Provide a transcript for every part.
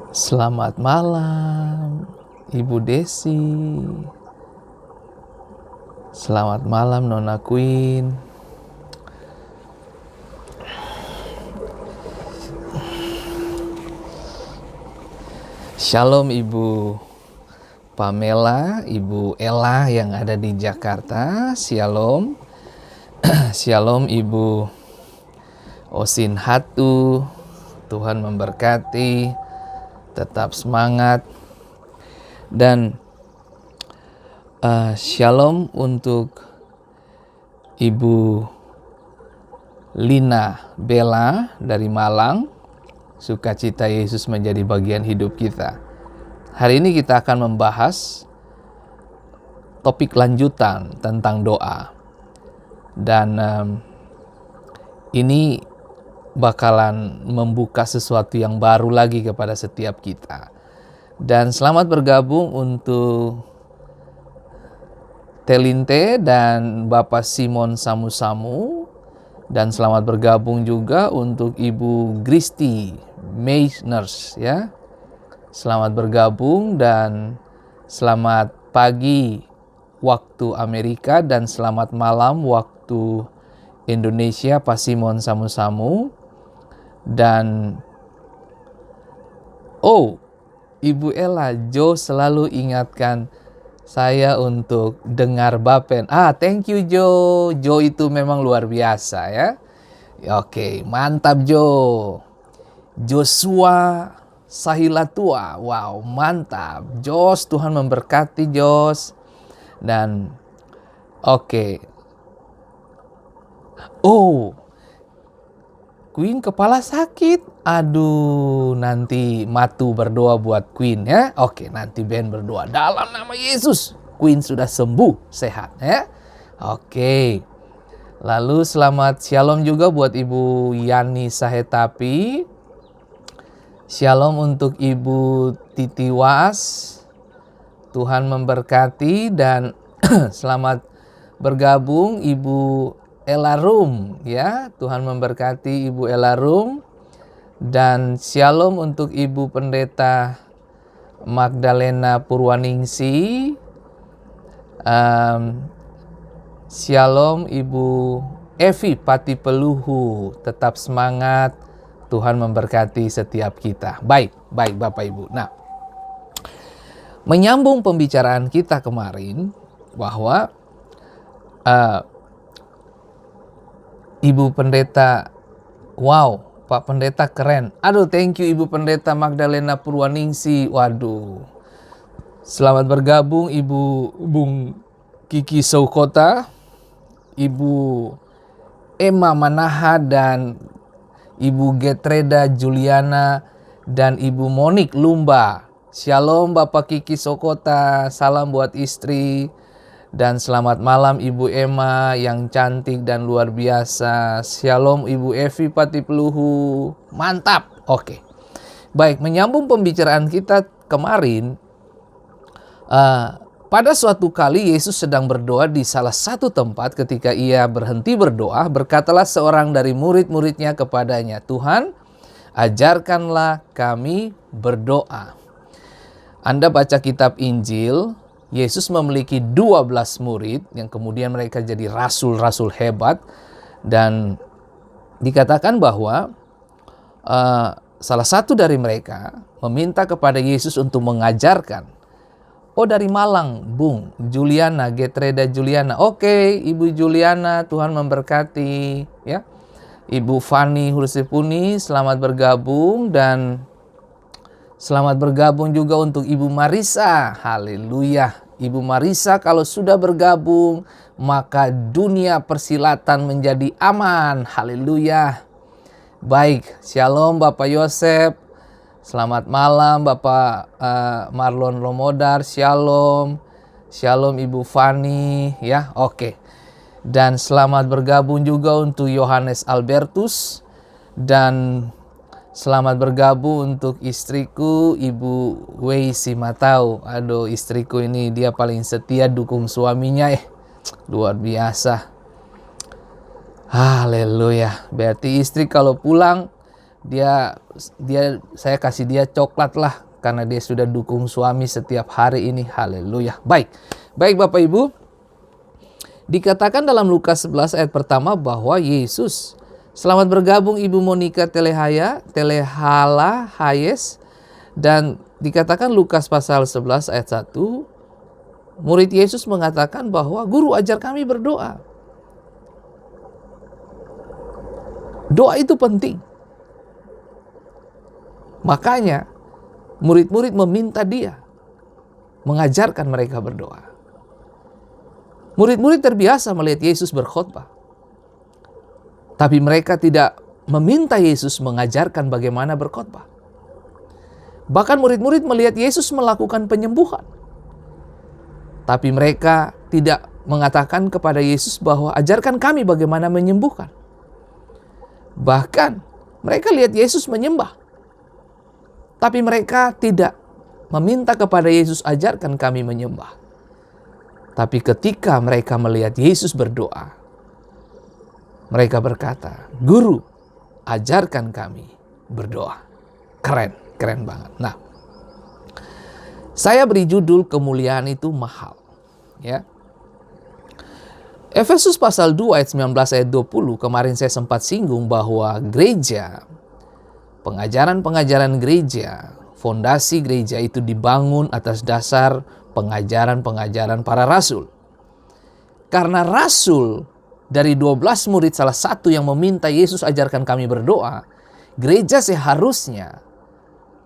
Selamat malam, Ibu Desi. Selamat malam, Nona Queen. Shalom, Ibu Pamela, Ibu Ella yang ada di Jakarta. Shalom. Shalom, Ibu Osin Hatu. Tuhan memberkati. Tetap semangat. Dan shalom untuk Ibu Lina Bella dari Malang. Sukacita Yesus menjadi bagian hidup kita. Hari ini kita akan membahas topik lanjutan tentang doa. Dan ini bakalan membuka sesuatu yang baru lagi kepada setiap kita. Dan selamat bergabung untuk Telinte dan Bapak Simon Samu-Samu. Dan selamat bergabung juga untuk Ibu Gristi Meisners ya. Selamat bergabung dan selamat pagi waktu Amerika dan selamat malam waktu Indonesia Pak Simon Samu-Samu. Dan Ibu Ella, Jo selalu ingatkan saya untuk dengar Bapen. Thank you Jo. Jo itu memang luar biasa ya. Oke, mantap Jo. Joshua Sahilatua. Wow, mantap. Jos, Tuhan memberkati Jos. Dan Queen kepala sakit. Aduh, nanti Matu berdoa buat Queen ya. Oke, nanti Ben berdoa dalam nama Yesus. Queen sudah sembuh, sehat ya. Oke. Lalu selamat shalom juga buat Ibu Yani Sahetapi. Shalom untuk Ibu Titi Was. Tuhan memberkati dan selamat bergabung Ibu Ella Rum ya. Tuhan memberkati Ibu Ella Rum. Dan shalom untuk Ibu Pendeta Magdalena Purwaningsi. Shalom Ibu Evi Pati Peluhu. Tetap semangat. Tuhan memberkati setiap kita. Baik Bapak Ibu. Nah, menyambung pembicaraan kita kemarin bahwa Ibu Pendeta, wow, Pak Pendeta keren. Aduh, thank you Ibu Pendeta Magdalena Purwaningsi. Waduh. Selamat bergabung Ibu Bung Kiki Soukota, Ibu Emma Manaha dan Ibu Getreda Juliana dan Ibu Monik Lumba. Shalom Bapak Kiki Soukota, salam buat istri. Dan selamat malam Ibu Emma yang cantik dan luar biasa. Shalom Ibu Evi Pati Peluhu. Mantap. Oke. Baik, menyambung pembicaraan kita kemarin. Pada suatu kali Yesus sedang berdoa di salah satu tempat. Ketika ia berhenti berdoa, berkatalah seorang dari murid-muridnya kepadanya, "Tuhan, ajarkanlah kami berdoa." Anda baca kitab Injil, Yesus memiliki 12 murid yang kemudian mereka jadi rasul-rasul hebat. Dan dikatakan bahwa salah satu dari mereka meminta kepada Yesus untuk mengajarkan. Dari Malang, Bung Juliana, Getreda Juliana. Oke, Ibu Juliana, Tuhan memberkati ya. Ibu Fani Hursipuni, selamat bergabung. Dan selamat bergabung juga untuk Ibu Marisa. Haleluya. Ibu Marisa kalau sudah bergabung, maka dunia persilatan menjadi aman. Haleluya. Baik, shalom Bapak Yosef. Selamat malam Bapak Marlon Romodar. Shalom. Shalom Ibu Fani ya. Oke. Dan selamat bergabung juga untuk Yohanes Albertus. Dan selamat bergabung untuk istriku Ibu Wei Simatau. Aduh, istriku ini dia paling setia dukung suaminya luar biasa. Haleluya. Berarti istri kalau pulang Saya kasih dia coklat lah karena dia sudah dukung suami setiap hari ini. Haleluya. Baik Bapak Ibu, dikatakan dalam Lukas 11 ayat pertama bahwa Yesus, selamat bergabung Ibu Monica Telehala Hayes. Dan dikatakan Lukas pasal 11 ayat 1, murid Yesus mengatakan bahwa Guru, ajar kami berdoa. Doa itu penting. Makanya murid-murid meminta dia mengajarkan mereka berdoa. Murid-murid terbiasa melihat Yesus berkhotbah. Tapi mereka tidak meminta Yesus mengajarkan bagaimana berkhotbah. Bahkan murid-murid melihat Yesus melakukan penyembuhan. Tapi mereka tidak mengatakan kepada Yesus bahwa ajarkan kami bagaimana menyembuhkan. Bahkan mereka lihat Yesus menyembah. Tapi mereka tidak meminta kepada Yesus, ajarkan kami menyembah. Tapi ketika mereka melihat Yesus berdoa, mereka berkata, Guru, ajarkan kami berdoa. Keren banget. Nah, saya beri judul kemuliaan itu mahal. Ya. Efesus pasal 2 ayat 19 ayat 20, kemarin saya sempat singgung bahwa gereja, pengajaran-pengajaran gereja, fondasi gereja itu dibangun atas dasar pengajaran-pengajaran para rasul. Karena rasul dari 12 murid salah satu yang meminta Yesus ajarkan kami berdoa, gereja seharusnya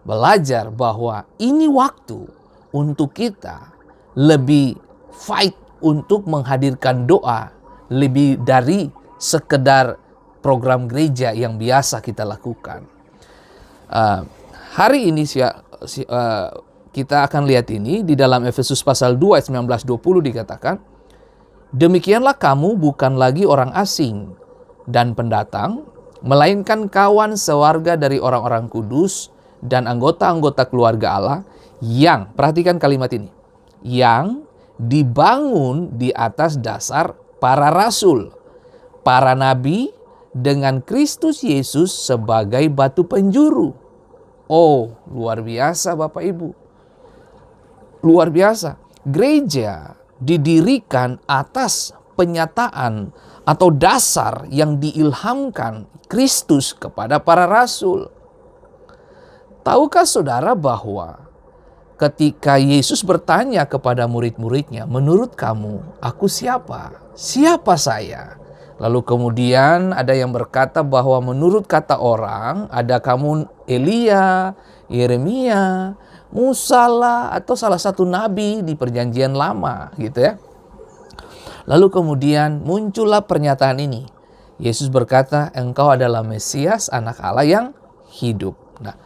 belajar bahwa ini waktu untuk kita lebih fight untuk menghadirkan doa lebih dari sekedar program gereja yang biasa kita lakukan. Hari ini kita akan lihat ini di dalam Efesus pasal 2 ayat 19-20 dikatakan, demikianlah kamu bukan lagi orang asing dan pendatang, melainkan kawan sewarga dari orang-orang kudus dan anggota-anggota keluarga Allah yang, perhatikan kalimat ini, yang dibangun di atas dasar para rasul, para nabi dengan Kristus Yesus sebagai batu penjuru. Oh, luar biasa Bapak Ibu. Luar biasa. Gereja didirikan atas penyataan atau dasar yang diilhamkan Kristus kepada para rasul. Tahukah saudara bahwa ketika Yesus bertanya kepada murid-muridnya, menurut kamu, aku siapa? Siapa saya? Lalu kemudian ada yang berkata bahwa menurut kata orang, ada kamu Elia, Yeremia, Musa lah, atau salah satu nabi di perjanjian lama gitu ya. Lalu kemudian muncullah pernyataan ini. Yesus berkata, engkau adalah Mesias, anak Allah yang hidup. Nah,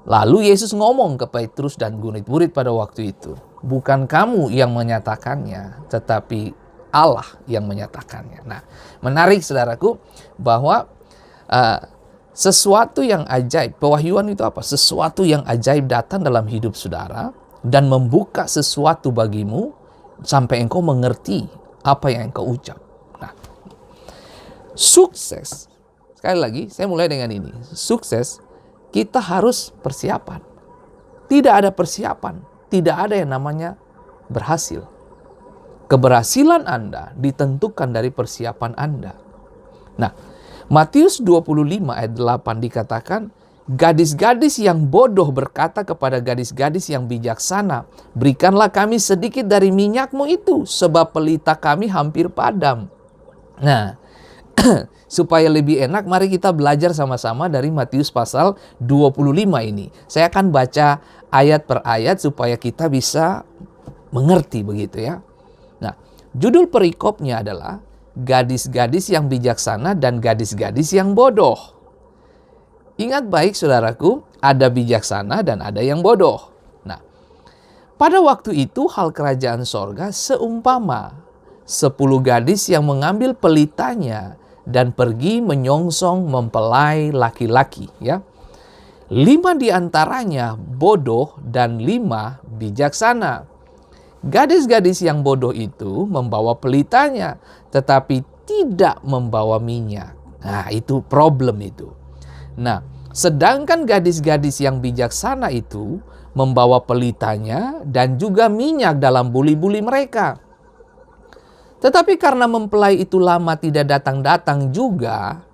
lalu Yesus ngomong ke Petrus dan murid-murid pada waktu itu, bukan kamu yang menyatakannya, tetapi Allah yang menyatakannya. Nah, menarik saudaraku bahwa sesuatu yang ajaib, pewahyuan itu apa? Sesuatu yang ajaib datang dalam hidup saudara dan membuka sesuatu bagimu sampai engkau mengerti apa yang engkau ucap. Nah, sukses, sekali lagi saya mulai dengan ini. Sukses, kita harus persiapan. Tidak ada persiapan, tidak ada yang namanya berhasil. Keberhasilan Anda ditentukan dari persiapan Anda. Nah, Matius 25 ayat 8 dikatakan, gadis-gadis yang bodoh berkata kepada gadis-gadis yang bijaksana, berikanlah kami sedikit dari minyakmu itu, sebab pelita kami hampir padam. Nah, supaya lebih enak, mari kita belajar sama-sama dari Matius pasal 25 ini. Saya akan baca ayat per ayat supaya kita bisa mengerti begitu ya. Nah, judul perikopnya adalah gadis-gadis yang bijaksana dan gadis-gadis yang bodoh. Ingat baik saudaraku, ada bijaksana dan ada yang bodoh. Nah, pada waktu itu hal kerajaan sorga seumpama 10 gadis yang mengambil pelitanya dan pergi menyongsong mempelai laki-laki. Ya, 5 di antaranya bodoh dan 5 bijaksana. Gadis-gadis yang bodoh itu membawa pelitanya, tetapi tidak membawa minyak. Nah, itu problem itu. Nah, Sedangkan gadis-gadis yang bijaksana itu membawa pelitanya dan juga minyak dalam buli-buli mereka. Tetapi karena mempelai itu lama tidak datang-datang juga,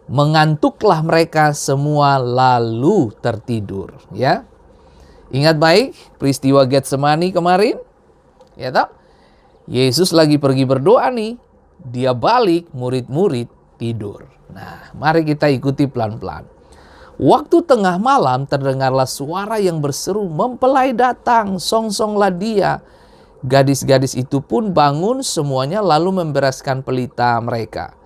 mengantuklah mereka semua lalu tertidur. Ya, ingat baik peristiwa Getsemani kemarin, ya toh? Yesus lagi pergi berdoa nih, dia balik, murid-murid tidur. Nah, mari kita ikuti pelan-pelan. Waktu tengah malam terdengarlah suara yang berseru, "Mempelai datang, songsonglah dia." Gadis-gadis itu pun bangun semuanya lalu membereskan pelita mereka.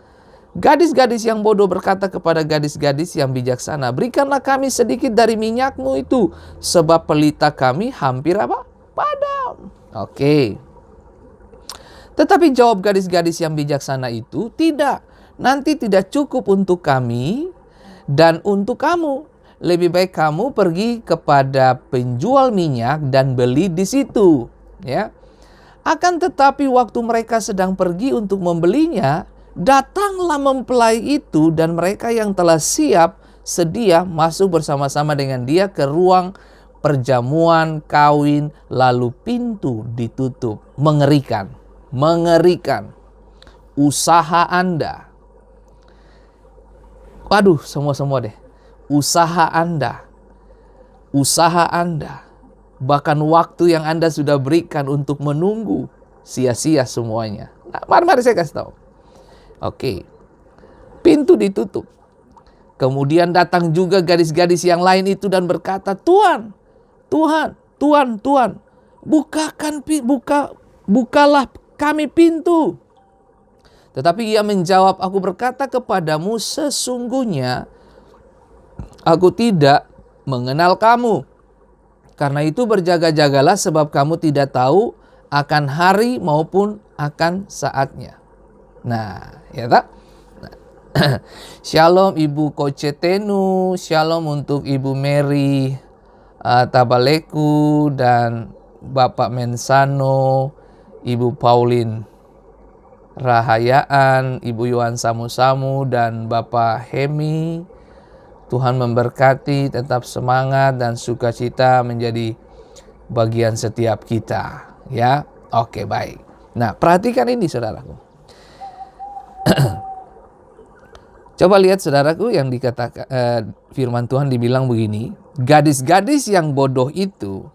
Gadis-gadis yang bodoh berkata kepada gadis-gadis yang bijaksana, "Berikanlah kami sedikit dari minyakmu itu, sebab pelita kami hampir apa? Padam." Oke. Tetapi jawab gadis-gadis yang bijaksana itu, "Tidak, nanti tidak cukup untuk kami dan untuk kamu. Lebih baik kamu pergi kepada penjual minyak dan beli di situ." Ya. Akan tetapi waktu mereka sedang pergi untuk membelinya, datanglah mempelai itu dan mereka yang telah siap sedia masuk bersama-sama dengan dia ke ruang perjamuan kawin, lalu pintu ditutup. Mengerikan, mengerikan. Usaha Anda. Waduh, semua deh. Usaha Anda. Usaha Anda. Bahkan waktu yang Anda sudah berikan untuk menunggu, sia-sia semuanya. Nah, mari saya kasih tahu. Oke. Pintu ditutup. Kemudian datang juga gadis-gadis yang lain itu dan berkata, "Tuan, Tuan, bukalah kami pintu." Tetapi ia menjawab, "Aku berkata kepadamu, sesungguhnya aku tidak mengenal kamu. Karena itu berjaga-jagalah, sebab kamu tidak tahu akan hari maupun akan saatnya." Nah, ya tak? Nah. Shalom Ibu Kocetenu, shalom untuk Ibu Mary Tabaleku dan Bapak Mensano, Ibu Pauline Rahayaan, Ibu Yohan Samu-Samu dan Bapak Hemi. Tuhan memberkati, tetap semangat dan sukacita menjadi bagian setiap kita. Ya, oke, baik. Nah, perhatikan ini saudaraku. Coba lihat saudaraku yang dikatakan firman Tuhan dibilang begini. Gadis-gadis yang bodoh itu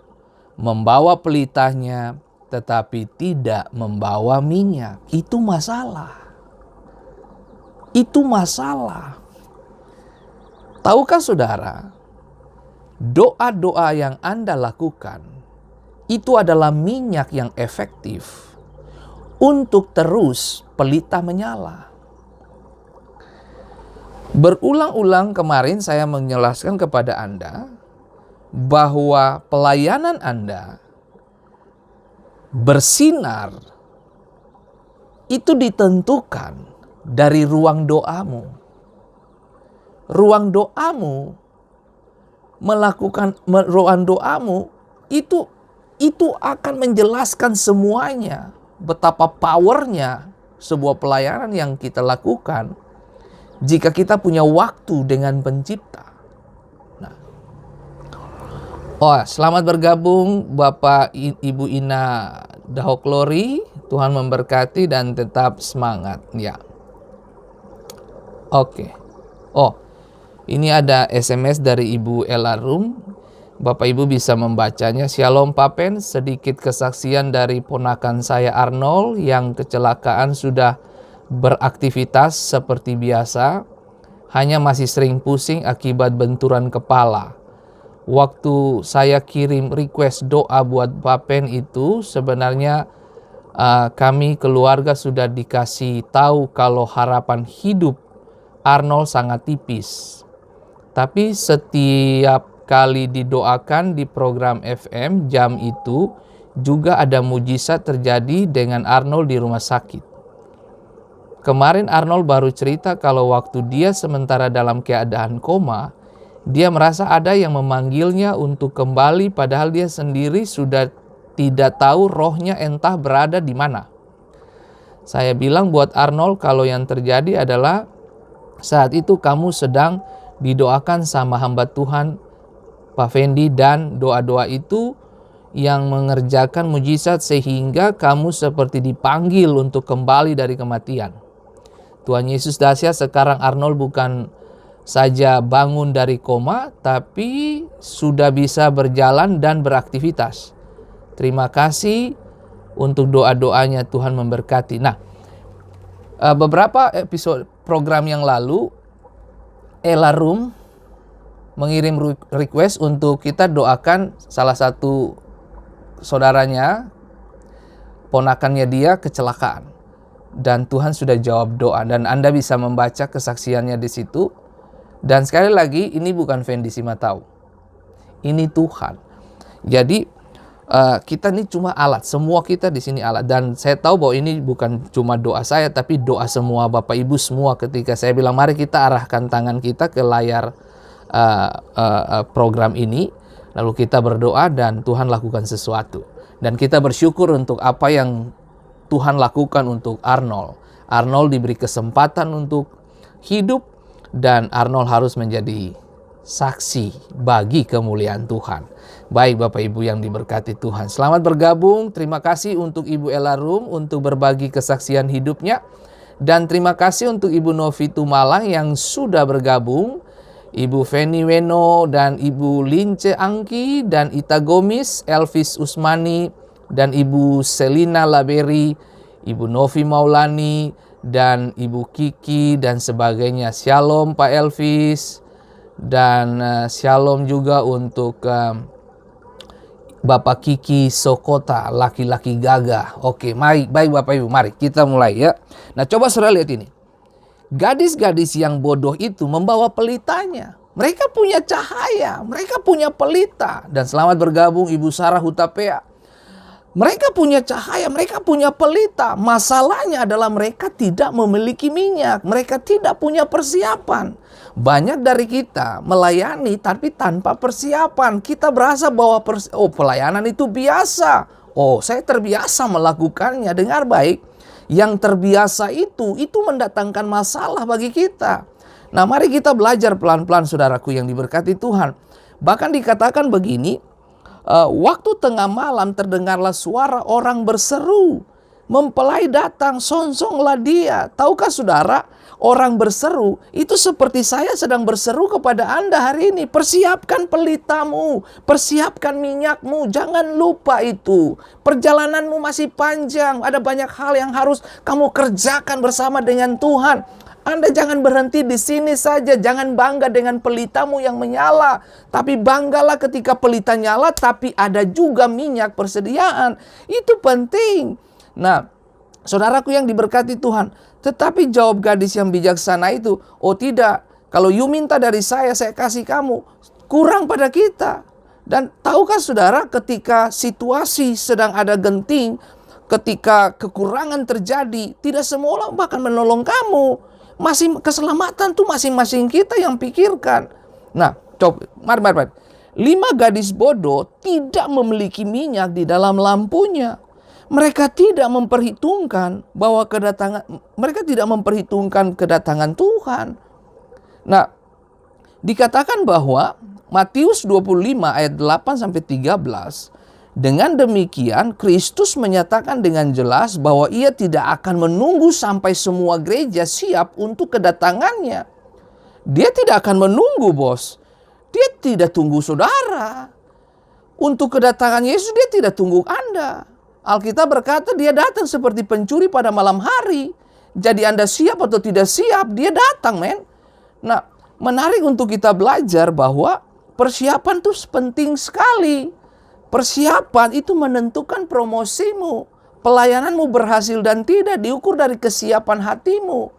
membawa pelitanya tetapi tidak membawa minyak. Itu masalah. Itu masalah. Tahukah saudara, doa-doa yang Anda lakukan itu adalah minyak yang efektif untuk terus pelita menyala. Berulang-ulang kemarin saya menjelaskan kepada Anda bahwa pelayanan Anda bersinar itu ditentukan dari ruang doamu. Ruang doamu itu akan menjelaskan semuanya, betapa powernya sebuah pelayanan yang kita lakukan jika kita punya waktu dengan Pencipta. Nah, selamat bergabung Bapak Ibu Ina Dahoklori, Tuhan memberkati dan tetap semangat ya. Oke. Ini ada SMS dari Ibu Elarum. Bapak Ibu bisa membacanya. Shalom Papen, sedikit kesaksian dari ponakan saya Arnold yang kecelakaan sudah beraktivitas seperti biasa. Hanya masih sering pusing akibat benturan kepala. Waktu saya kirim request doa buat Papen itu sebenarnya kami keluarga sudah dikasih tahu kalau harapan hidup Arnold sangat tipis. Tapi setiap kali didoakan di program FM jam itu juga ada mujizat terjadi dengan Arnold di rumah sakit. Kemarin Arnold baru cerita kalau waktu dia sementara dalam keadaan koma, dia merasa ada yang memanggilnya untuk kembali padahal dia sendiri sudah tidak tahu rohnya entah berada di mana. Saya bilang buat Arnold kalau yang terjadi adalah saat itu kamu sedang didoakan sama hamba Tuhan Pak Fendi, dan doa-doa itu yang mengerjakan mujizat sehingga kamu seperti dipanggil untuk kembali dari kematian. Tuhan Yesus dahsyat. Sekarang Arnold bukan saja bangun dari koma, tapi sudah bisa berjalan dan beraktivitas. Terima kasih untuk doa-doanya, Tuhan memberkati. Nah, beberapa episode program yang lalu, Ella Room mengirim request untuk kita doakan salah satu saudaranya, ponakannya dia kecelakaan. Dan Tuhan sudah jawab doa, dan Anda bisa membaca kesaksiannya di situ. Dan sekali lagi, ini bukan Fendi Simatau, ini Tuhan. Jadi kita ini cuma alat, semua kita di sini alat. Dan saya tahu bahwa ini bukan cuma doa saya, tapi doa semua Bapak Ibu semua ketika saya bilang mari kita arahkan tangan kita ke layar program ini, lalu kita berdoa dan Tuhan lakukan sesuatu. Dan kita bersyukur untuk apa yang Tuhan lakukan untuk Arnold. Arnold diberi kesempatan untuk hidup, dan Arnold harus menjadi saksi bagi kemuliaan Tuhan. Baik Bapak Ibu yang diberkati Tuhan, selamat bergabung. Terima kasih untuk Ibu Ella Room untuk berbagi kesaksian hidupnya. Dan terima kasih untuk Ibu Novi Tumalang yang sudah bergabung, Ibu Feni Weno dan Ibu Lince Angki dan Ita Gomis, Elvis Usmani dan Ibu Selina Laberi, Ibu Novi Maulani dan Ibu Kiki dan sebagainya. Shalom Pak Elvis, dan shalom juga untuk Bapak Kiki Sokota, laki-laki gagah. Oke, baik Bapak Ibu, mari kita mulai ya. Nah, coba saudara lihat ini. Gadis-gadis yang bodoh itu membawa pelitanya. Mereka punya cahaya, mereka punya pelita. Dan selamat bergabung Ibu Sarah Hutapea. Mereka punya cahaya, mereka punya pelita. Masalahnya adalah mereka tidak memiliki minyak. Mereka tidak punya persiapan. Banyak dari kita melayani tapi tanpa persiapan. Kita berasa bahwa pelayanan itu biasa. Saya terbiasa melakukannya. Dengar baik. Yang terbiasa itu mendatangkan masalah bagi kita. Nah, mari kita belajar pelan-pelan saudaraku yang diberkati Tuhan. Bahkan dikatakan begini, waktu tengah malam terdengarlah suara orang berseru, mempelai datang, songsonglah dia. Tahukah saudara, orang berseru itu seperti saya sedang berseru kepada Anda hari ini. Persiapkan pelitamu, persiapkan minyakmu, jangan lupa itu. Perjalananmu masih panjang, ada banyak hal yang harus kamu kerjakan bersama dengan Tuhan. Anda jangan berhenti di sini saja, jangan bangga dengan pelitamu yang menyala. Tapi banggalah ketika pelita nyala, tapi ada juga minyak persediaan. Itu penting. Nah, saudaraku yang diberkati Tuhan, tetapi jawab gadis yang bijaksana itu, oh tidak, kalau you minta dari saya kasih kamu, kurang pada kita. Dan tahukah saudara, ketika situasi sedang ada genting, ketika kekurangan terjadi, tidak semua orang bahkan menolong kamu. Keselamatan tuh masing-masing kita yang pikirkan. Nah, coba, mari. 5 gadis bodoh tidak memiliki minyak di dalam lampunya. Mereka tidak memperhitungkan kedatangan Tuhan. Nah, dikatakan bahwa Matius 25 ayat 8 sampai 13, dengan demikian Kristus menyatakan dengan jelas bahwa ia tidak akan menunggu sampai semua gereja siap untuk kedatangannya. Dia tidak akan menunggu, bos. Dia tidak tunggu saudara. Untuk kedatangan Yesus dia tidak tunggu Anda. Alkitab berkata dia datang seperti pencuri pada malam hari. Jadi Anda siap atau tidak siap, dia datang, men. Nah, menarik untuk kita belajar bahwa persiapan itu penting sekali. Persiapan itu menentukan promosimu. Pelayananmu berhasil dan tidak diukur dari kesiapan hatimu.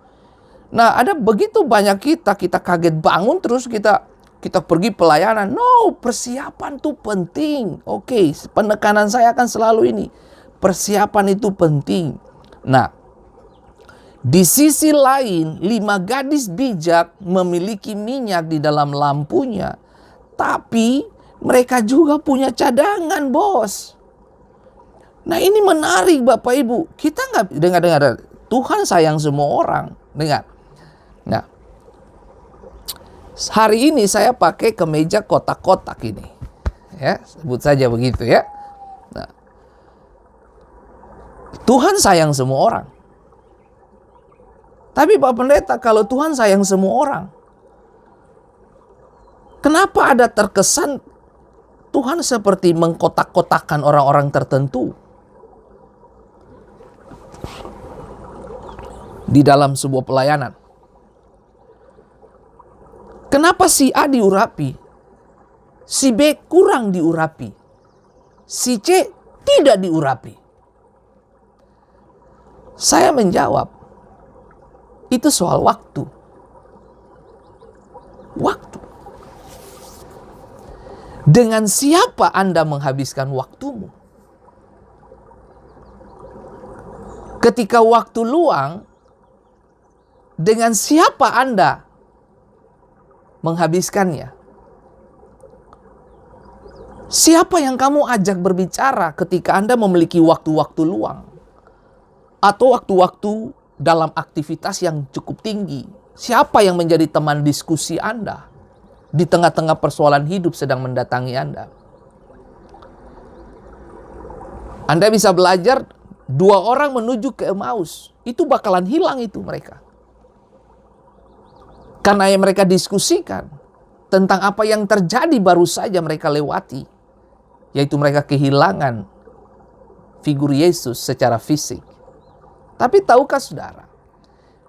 Nah, ada begitu banyak kita kaget bangun terus kita pergi pelayanan. No, persiapan itu penting. Oke, penekanan saya akan selalu ini. Persiapan itu penting. Nah, di sisi lain, 5 gadis bijak memiliki minyak di dalam lampunya. Tapi mereka juga punya cadangan, bos. Nah, ini menarik Bapak Ibu. Kita nggak dengar. Tuhan sayang semua orang. Dengar. Nah, Hari ini saya pakai kemeja kotak-kotak ini. Ya, sebut saja begitu ya. Nah, Tuhan sayang semua orang. Tapi Pak Pendeta, kalau Tuhan sayang semua orang, kenapa ada terkesan Tuhan seperti mengkotak-kotakkan orang-orang tertentu di dalam sebuah pelayanan? Kenapa si A diurapi, si B kurang diurapi, si C tidak diurapi? Saya menjawab, itu soal waktu. Waktu. Dengan siapa Anda menghabiskan waktumu? Ketika waktu luang, dengan siapa Anda menghabiskannya? Siapa yang kamu ajak berbicara ketika Anda memiliki waktu-waktu luang? Atau waktu-waktu dalam aktivitas yang cukup tinggi? Siapa yang menjadi teman diskusi Anda di tengah-tengah persoalan hidup sedang mendatangi Anda? Anda bisa belajar 2 orang menuju ke Emmaus. Itu bakalan hilang itu mereka. Karena yang mereka diskusikan tentang apa yang terjadi baru saja mereka lewati. Yaitu mereka kehilangan figur Yesus secara fisik. Tapi tahukah saudara,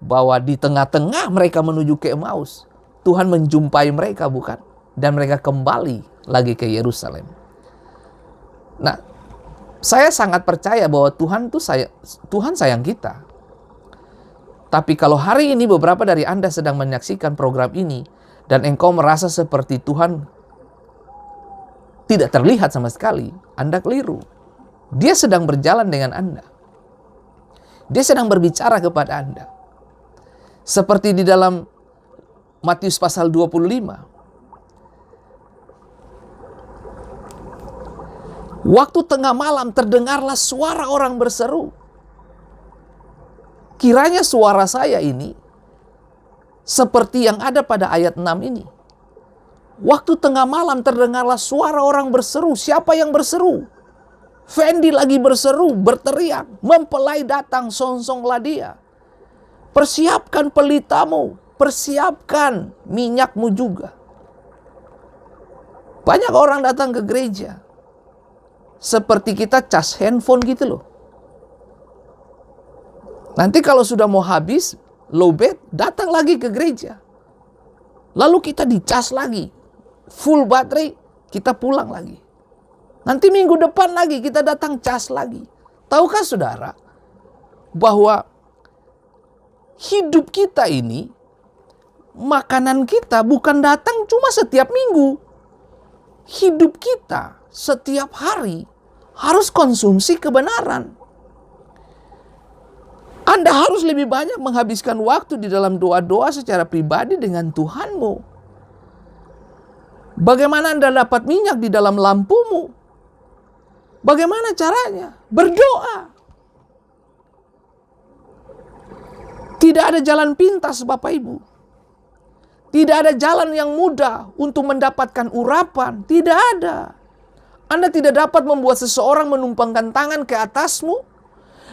bahwa di tengah-tengah mereka menuju ke Emmaus, Tuhan menjumpai mereka, bukan? Dan mereka kembali lagi ke Yerusalem. Nah, saya sangat percaya bahwa Tuhan sayang kita. Tapi kalau hari ini beberapa dari Anda sedang menyaksikan program ini dan engkau merasa seperti Tuhan tidak terlihat sama sekali, Anda keliru. Dia sedang berjalan dengan Anda. Dia sedang berbicara kepada Anda. Seperti di dalam Matius pasal 25. Waktu tengah malam terdengarlah suara orang berseru. Kiranya suara saya ini seperti yang ada pada ayat 6 ini. Waktu tengah malam terdengarlah suara orang berseru. Siapa yang berseru? Fendi lagi berseru, berteriak, mempelai datang, songsonglah dia. Persiapkan pelitamu, persiapkan minyakmu juga. Banyak orang datang ke gereja seperti kita cas handphone gitu loh. Nanti kalau sudah mau habis, lowbat, datang lagi ke gereja. Lalu kita dicas lagi. Full baterai, kita pulang lagi. Nanti minggu depan lagi kita datang cas lagi. Tahukah saudara, bahwa hidup kita ini, makanan kita bukan datang cuma setiap minggu. Hidup kita setiap hari harus konsumsi kebenaran. Anda harus lebih banyak menghabiskan waktu di dalam doa-doa secara pribadi dengan Tuhanmu. Bagaimana Anda dapat minyak di dalam lampumu? Bagaimana caranya? Berdoa. Tidak ada jalan pintas, Bapak Ibu. Tidak ada jalan yang mudah untuk mendapatkan urapan. Tidak ada. Anda tidak dapat membuat seseorang menumpangkan tangan ke atasmu,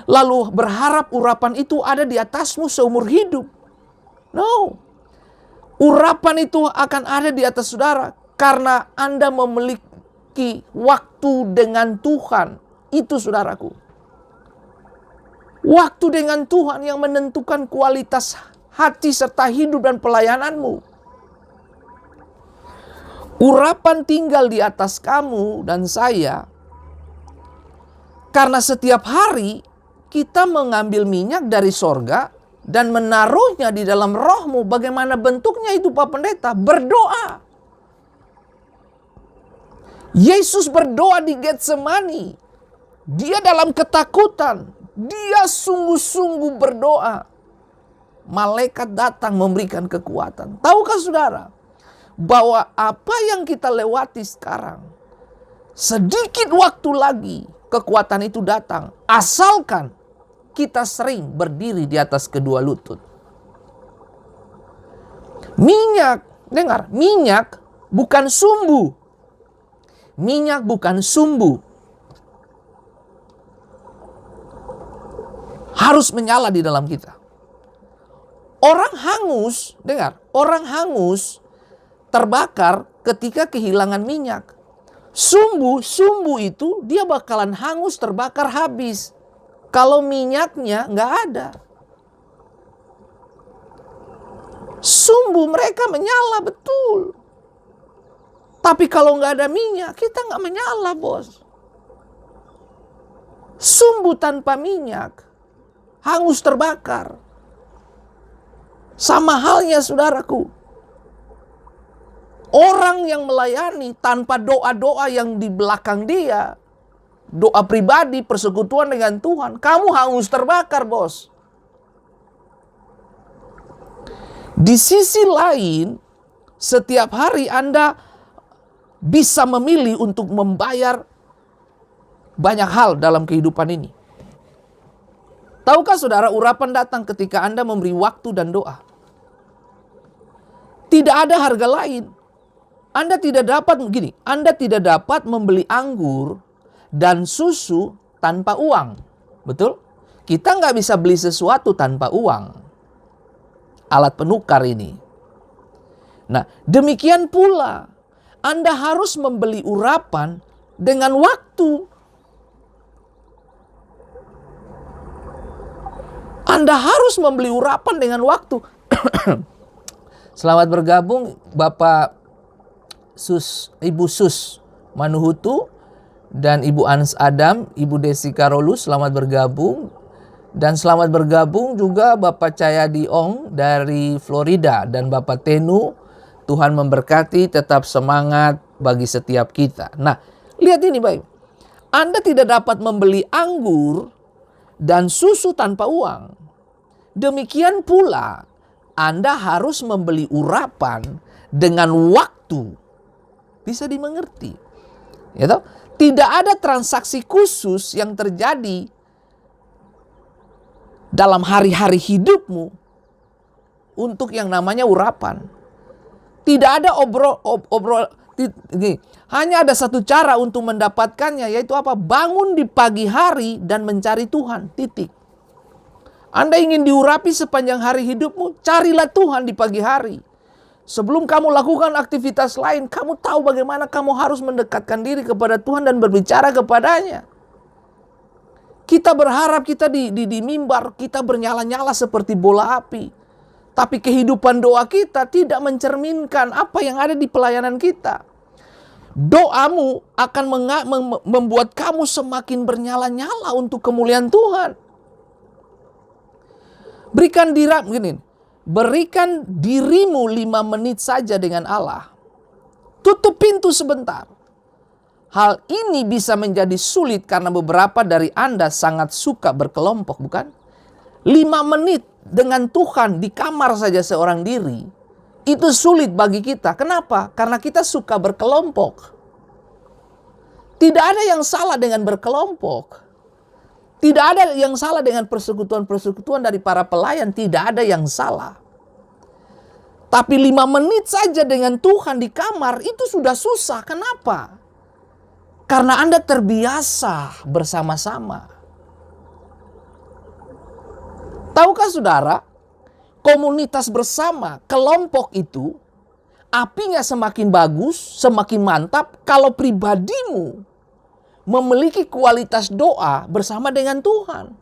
lalu berharap urapan itu ada di atasmu seumur hidup. No. Urapan itu akan ada di atas saudara karena Anda memiliki waktu dengan Tuhan. Itu saudaraku. Waktu dengan Tuhan yang menentukan kualitas hati serta hidup dan pelayananmu. Urapan tinggal di atas kamu dan saya karena setiap hari kita mengambil minyak dari sorga dan menaruhnya di dalam rohmu. Bagaimana bentuknya itu Pak Pendeta? Berdoa. Yesus berdoa di Getsemani. Dia dalam ketakutan. Dia sungguh-sungguh berdoa. Malaikat datang memberikan kekuatan. Tahukah saudara, bahwa apa yang kita lewati sekarang, sedikit waktu lagi kekuatan itu datang. Asalkan kita sering berdiri di atas kedua lutut. Minyak Dengar, minyak bukan sumbu. Minyak bukan sumbu. Harus menyala di dalam kita. Orang hangus, dengar, orang hangus terbakar ketika kehilangan minyak. Sumbu itu dia bakalan hangus terbakar habis. Kalau minyaknya nggak ada. Sumbu mereka menyala betul. Tapi kalau nggak ada minyak, kita nggak menyala, bos. Sumbu tanpa minyak, hangus terbakar. Sama halnya saudaraku. Orang yang melayani tanpa doa-doa yang di belakang dia, doa pribadi, persekutuan dengan Tuhan, kamu hangus terbakar, bos. Di sisi lain, setiap hari Anda bisa memilih untuk membayar banyak hal dalam kehidupan ini. Tahukah saudara, urapan datang ketika Anda memberi waktu dan doa. Tidak ada harga lain. Anda tidak dapat membeli anggur dan susu tanpa uang. Betul? Kita nggak bisa beli sesuatu tanpa uang. Alat penukar ini. Nah, demikian pula Anda harus membeli urapan dengan waktu. Anda harus membeli urapan dengan waktu. Selamat bergabung Bapak Ibu Sus Manuhutu dan Ibu Ans Adam, Ibu Desi Karolus, selamat bergabung. Dan selamat bergabung juga Bapak Cahyadi Ong dari Florida dan Bapak Tenu. Tuhan memberkati, tetap semangat bagi setiap kita. Nah, lihat ini baik. Anda tidak dapat membeli anggur dan susu tanpa uang. Demikian pula Anda harus membeli urapan dengan waktu. Bisa dimengerti. Ya toh? Tidak ada transaksi khusus yang terjadi dalam hari-hari hidupmu untuk yang namanya urapan. Tidak ada hanya ada satu cara untuk mendapatkannya, yaitu apa? Bangun di pagi hari dan mencari Tuhan. Titik. Anda ingin diurapi sepanjang hari hidupmu, carilah Tuhan di pagi hari. Sebelum kamu lakukan aktivitas lain, kamu tahu bagaimana kamu harus mendekatkan diri kepada Tuhan dan berbicara kepadanya. Kita berharap kita di mimbar, kita bernyala-nyala seperti bola api. Tapi kehidupan doa kita tidak mencerminkan apa yang ada di pelayanan kita. Doamu akan membuat kamu semakin bernyala-nyala untuk kemuliaan Tuhan. Berikan dirimu 5 menit saja dengan Allah. Tutup pintu sebentar. Hal ini bisa menjadi sulit karena beberapa dari Anda sangat suka berkelompok, bukan? 5 menit dengan Tuhan di kamar saja seorang diri, itu sulit bagi kita. Kenapa? Karena kita suka berkelompok. Tidak ada yang salah dengan berkelompok. Tidak ada yang salah dengan persekutuan-persekutuan dari para pelayan. Tidak ada yang salah. Tapi 5 menit saja dengan Tuhan di kamar itu sudah susah. Kenapa? Karena Anda terbiasa bersama-sama. Tahukah saudara, komunitas bersama, kelompok itu, apinya semakin bagus, semakin mantap kalau pribadimu memiliki kualitas doa bersama dengan Tuhan.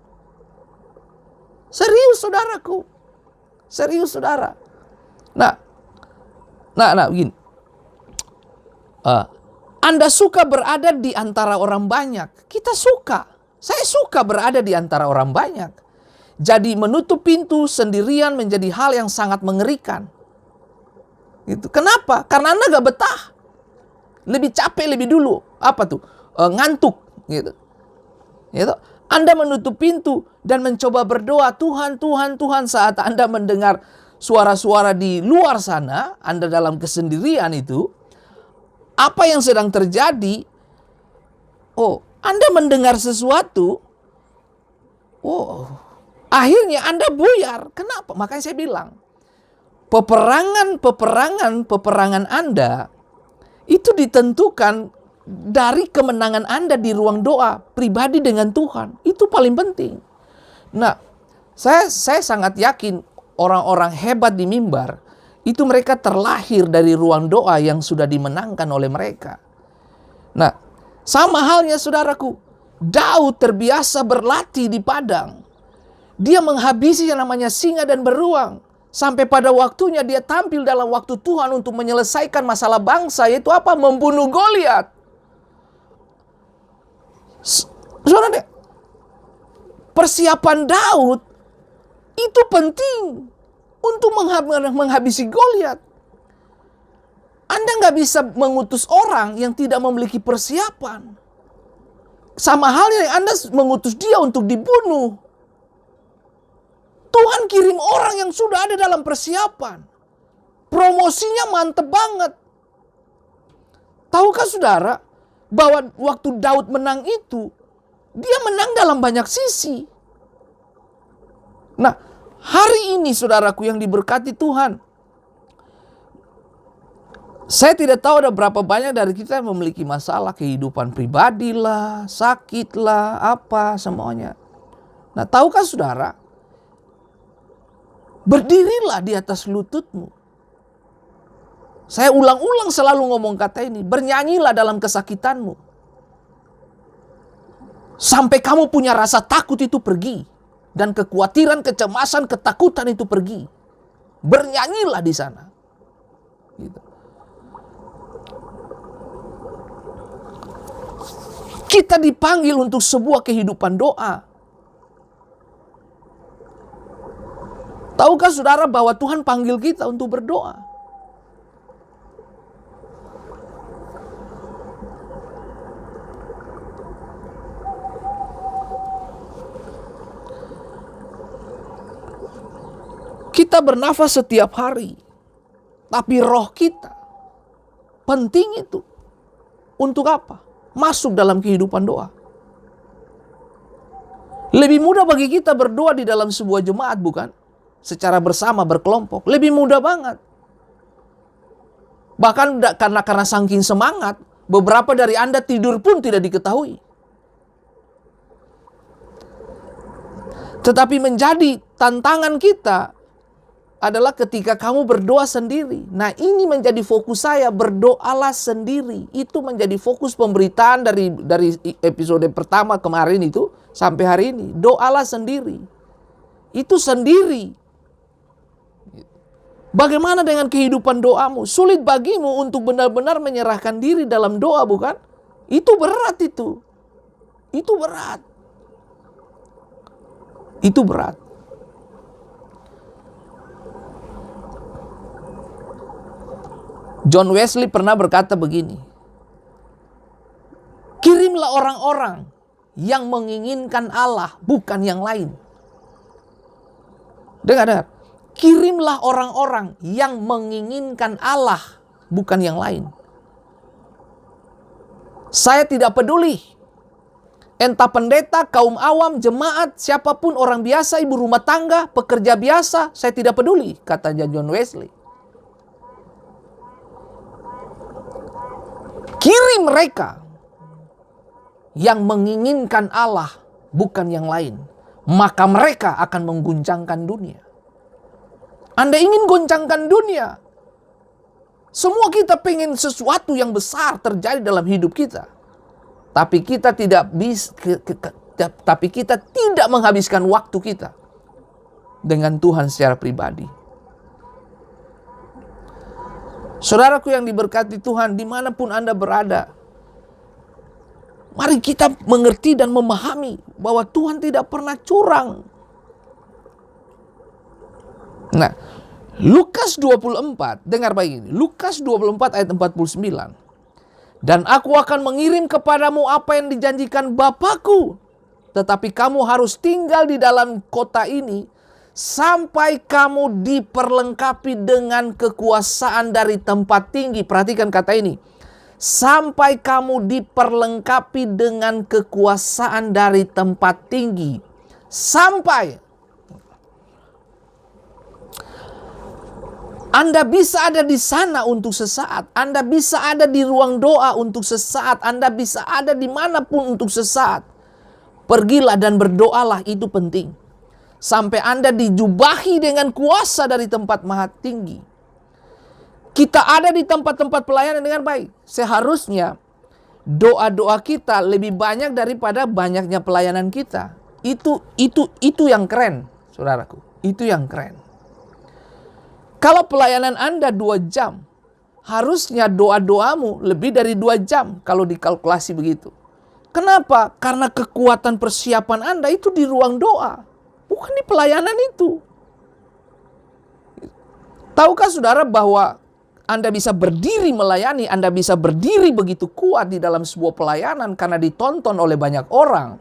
Serius saudaraku. Serius saudara. Nah begini. Anda suka berada di antara orang banyak. Kita suka. Saya suka berada di antara orang banyak. Jadi menutup pintu sendirian menjadi hal yang sangat mengerikan. Gitu. Kenapa? Karena Anda gak betah. Lebih capek lebih dulu. Apa tuh? Ngantuk. Gitu. Gitu. Anda menutup pintu dan mencoba berdoa. Tuhan, Tuhan, Tuhan. Saat Anda mendengar suara-suara di luar sana, Anda dalam kesendirian itu, apa yang sedang terjadi? Oh, Anda mendengar sesuatu. Oh, akhirnya Anda buyar. Kenapa? Makanya saya bilang, peperangan Anda itu ditentukan dari kemenangan Anda di ruang doa pribadi dengan Tuhan. Itu paling penting. Nah, saya sangat yakin orang-orang hebat di mimbar itu mereka terlahir dari ruang doa yang sudah dimenangkan oleh mereka. Nah, sama halnya saudaraku, Daud terbiasa berlatih di padang. Dia menghabisi yang namanya singa dan beruang. Sampai pada waktunya dia tampil dalam waktu Tuhan untuk menyelesaikan masalah bangsa, yaitu apa? Membunuh Goliat. Saudara, persiapan Daud itu penting untuk menghabisi Goliat. Anda nggak bisa mengutus orang yang tidak memiliki persiapan. Sama halnya Anda mengutus dia untuk dibunuh. Tuhan kirim orang yang sudah ada dalam persiapan. Promosinya mantep banget. Tahukah saudara bahwa waktu Daud menang itu, dia menang dalam banyak sisi. Nah, hari ini saudaraku yang diberkati Tuhan, saya tidak tahu ada berapa banyak dari kita yang memiliki masalah kehidupan pribadi lah, sakit lah, apa semuanya. Nah, tahukah saudara, berdirilah di atas lututmu. Saya ulang-ulang selalu ngomong kata ini, bernyanyilah dalam kesakitanmu. Sampai kamu punya rasa takut itu pergi. Dan kekhawatiran, kecemasan, ketakutan itu pergi. Bernyanyilah di sana. Gitu. Kita dipanggil untuk sebuah kehidupan doa. Tahukah saudara bahwa Tuhan panggil kita untuk berdoa? Kita bernafas setiap hari, tapi roh kita penting itu. Untuk apa? Masuk dalam kehidupan doa. Lebih mudah bagi kita berdoa di dalam sebuah jemaat, bukan? Secara bersama, berkelompok. Lebih mudah banget. Bahkan karena saking semangat, beberapa dari Anda tidur pun tidak diketahui. Tetapi menjadi tantangan kita adalah ketika kamu berdoa sendiri. Nah, ini menjadi fokus saya, berdoalah sendiri. Itu menjadi fokus pemberitaan dari episode pertama kemarin itu sampai hari ini. Doalah sendiri. Itu sendiri. Bagaimana dengan kehidupan doamu? Sulit bagimu untuk benar-benar menyerahkan diri dalam doa, bukan? Itu berat itu. Itu berat. Itu berat. John Wesley pernah berkata begini, kirimlah orang-orang yang menginginkan Allah, bukan yang lain. Dengar. Kirimlah orang-orang yang menginginkan Allah, bukan yang lain. Saya tidak peduli. Entah pendeta, kaum awam, jemaat, siapapun, orang biasa, ibu rumah tangga, pekerja biasa, saya tidak peduli, kata John Wesley. Kirim mereka yang menginginkan Allah, bukan yang lain. Maka mereka akan mengguncangkan dunia. Anda ingin goncangkan dunia. Semua kita pengen sesuatu yang besar terjadi dalam hidup kita. Tapi kita tidak menghabiskan waktu kita dengan Tuhan secara pribadi. Saudaraku yang diberkati Tuhan, dimanapun Anda berada, mari kita mengerti dan memahami bahwa Tuhan tidak pernah curang. Nah, Lukas 24, dengar baik ini. Lukas 24 ayat 49. Dan aku akan mengirim kepadamu apa yang dijanjikan Bapakku. Tetapi kamu harus tinggal di dalam kota ini sampai kamu diperlengkapi dengan kekuasaan dari tempat tinggi. Perhatikan kata ini. Sampai kamu diperlengkapi dengan kekuasaan dari tempat tinggi. Sampai. Anda bisa ada di sana untuk sesaat. Anda bisa ada di ruang doa untuk sesaat. Anda bisa ada dimanapun untuk sesaat. Pergilah dan berdoalah, itu penting. Sampai Anda dijubahi dengan kuasa dari tempat maha tinggi. Kita ada di tempat-tempat pelayanan dengan baik. Seharusnya doa-doa kita lebih banyak daripada banyaknya pelayanan kita. Itu yang keren, saudaraku. Itu yang keren. Kalau pelayanan Anda 2 jam, harusnya doa-doamu lebih dari 2 jam kalau dikalkulasi begitu. Kenapa? Karena kekuatan persiapan Anda itu di ruang doa, bukan di pelayanan itu. Tahukah saudara bahwa Anda bisa berdiri melayani, Anda bisa berdiri begitu kuat di dalam sebuah pelayanan karena ditonton oleh banyak orang?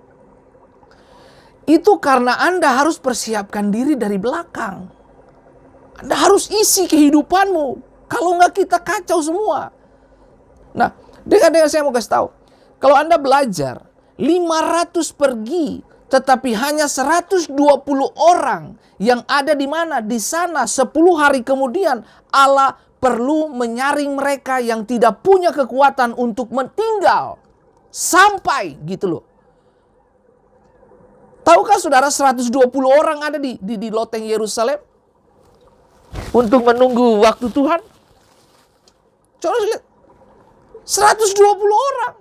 Itu karena Anda harus persiapkan diri dari belakang. Anda harus isi kehidupanmu. Kalau enggak kita kacau semua. Nah, dengan saya mau kasih tahu. Kalau Anda belajar, 500 pergi, tetapi hanya 120 orang yang ada di mana? Di sana 10 hari kemudian Allah perlu menyaring mereka yang tidak punya kekuatan untuk tinggal. Sampai gitu loh. Tahukah saudara 120 orang ada di loteng Yerusalem? Untuk menunggu waktu Tuhan. Coba lihat. 120 orang.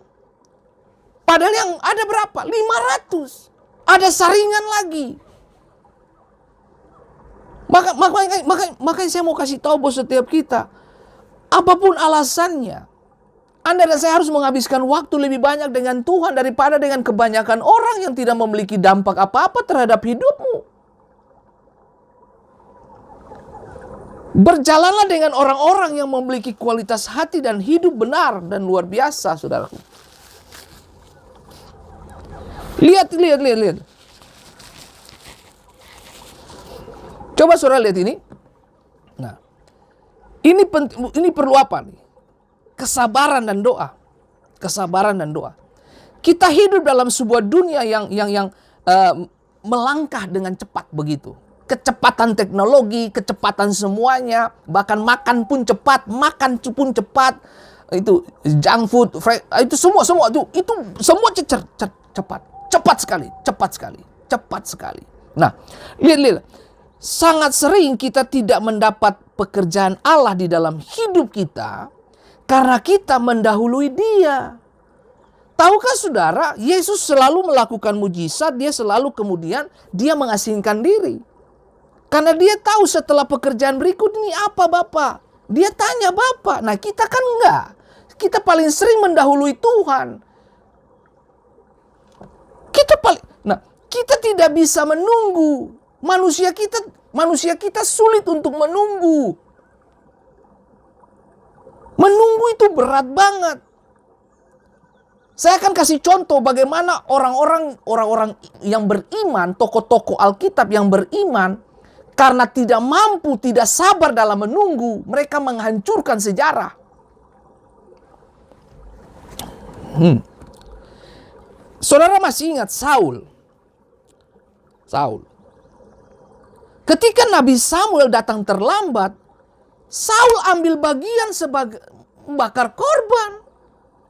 Padahal yang ada berapa? 500. Ada saringan lagi. Makanya saya mau kasih tahu buat setiap kita. Apapun alasannya, Anda dan saya harus menghabiskan waktu lebih banyak dengan Tuhan daripada dengan kebanyakan orang yang tidak memiliki dampak apa-apa terhadap hidupmu. Berjalanlah dengan orang-orang yang memiliki kualitas hati dan hidup benar dan luar biasa, saudaraku. Lihat. Coba saudara lihat ini. Nah, ini perlu apa nih? Kesabaran dan doa. Kesabaran dan doa. Kita hidup dalam sebuah dunia yang melangkah dengan cepat begitu. Kecepatan teknologi, kecepatan semuanya, bahkan makan pun cepat, itu junk food, itu semua itu semua cepat sekali. Nah, lihat, sangat sering kita tidak mendapat pekerjaan Allah di dalam hidup kita karena kita mendahului Dia. Tahukah saudara, Yesus selalu melakukan mujizat, dia selalu kemudian dia mengasingkan diri. Karena dia tahu setelah pekerjaan berikut ini apa Bapak. Dia tanya Bapak. Nah kita kan enggak. Kita paling sering mendahului Tuhan. Kita tidak bisa menunggu. Manusia kita sulit untuk menunggu. Menunggu itu berat banget. Saya akan kasih contoh bagaimana orang-orang yang beriman, tokoh-tokoh Alkitab yang beriman, karena tidak mampu, tidak sabar dalam menunggu, mereka menghancurkan sejarah. Saudara masih ingat Saul? Ketika Nabi Samuel datang terlambat, Saul ambil bagian sebagai bakar korban.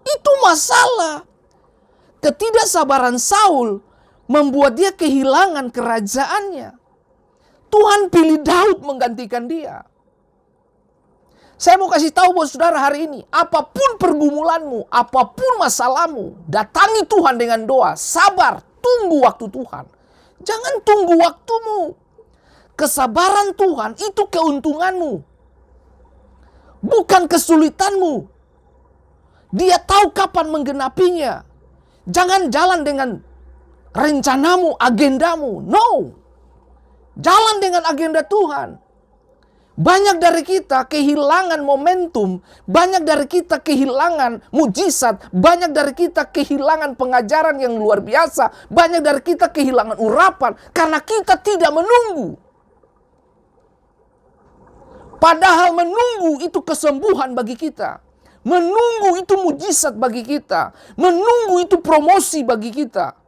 Itu masalah. Ketidaksabaran Saul membuat dia kehilangan kerajaannya. Tuhan pilih Daud menggantikan dia. Saya mau kasih tahu buat saudara hari ini, apapun pergumulanmu, apapun masalahmu, datangi Tuhan dengan doa, sabar, tunggu waktu Tuhan. Jangan tunggu waktumu. Kesabaran Tuhan itu keuntunganmu, bukan kesulitanmu. Dia tahu kapan menggenapinya. Jangan jalan dengan rencanamu, agendamu. No. Jalan dengan agenda Tuhan. Banyak dari kita kehilangan momentum. Banyak dari kita kehilangan mujizat. Banyak dari kita kehilangan pengajaran yang luar biasa. Banyak dari kita kehilangan urapan. Karena kita tidak menunggu. Padahal menunggu itu kesembuhan bagi kita. Menunggu itu mujizat bagi kita. Menunggu itu promosi bagi kita.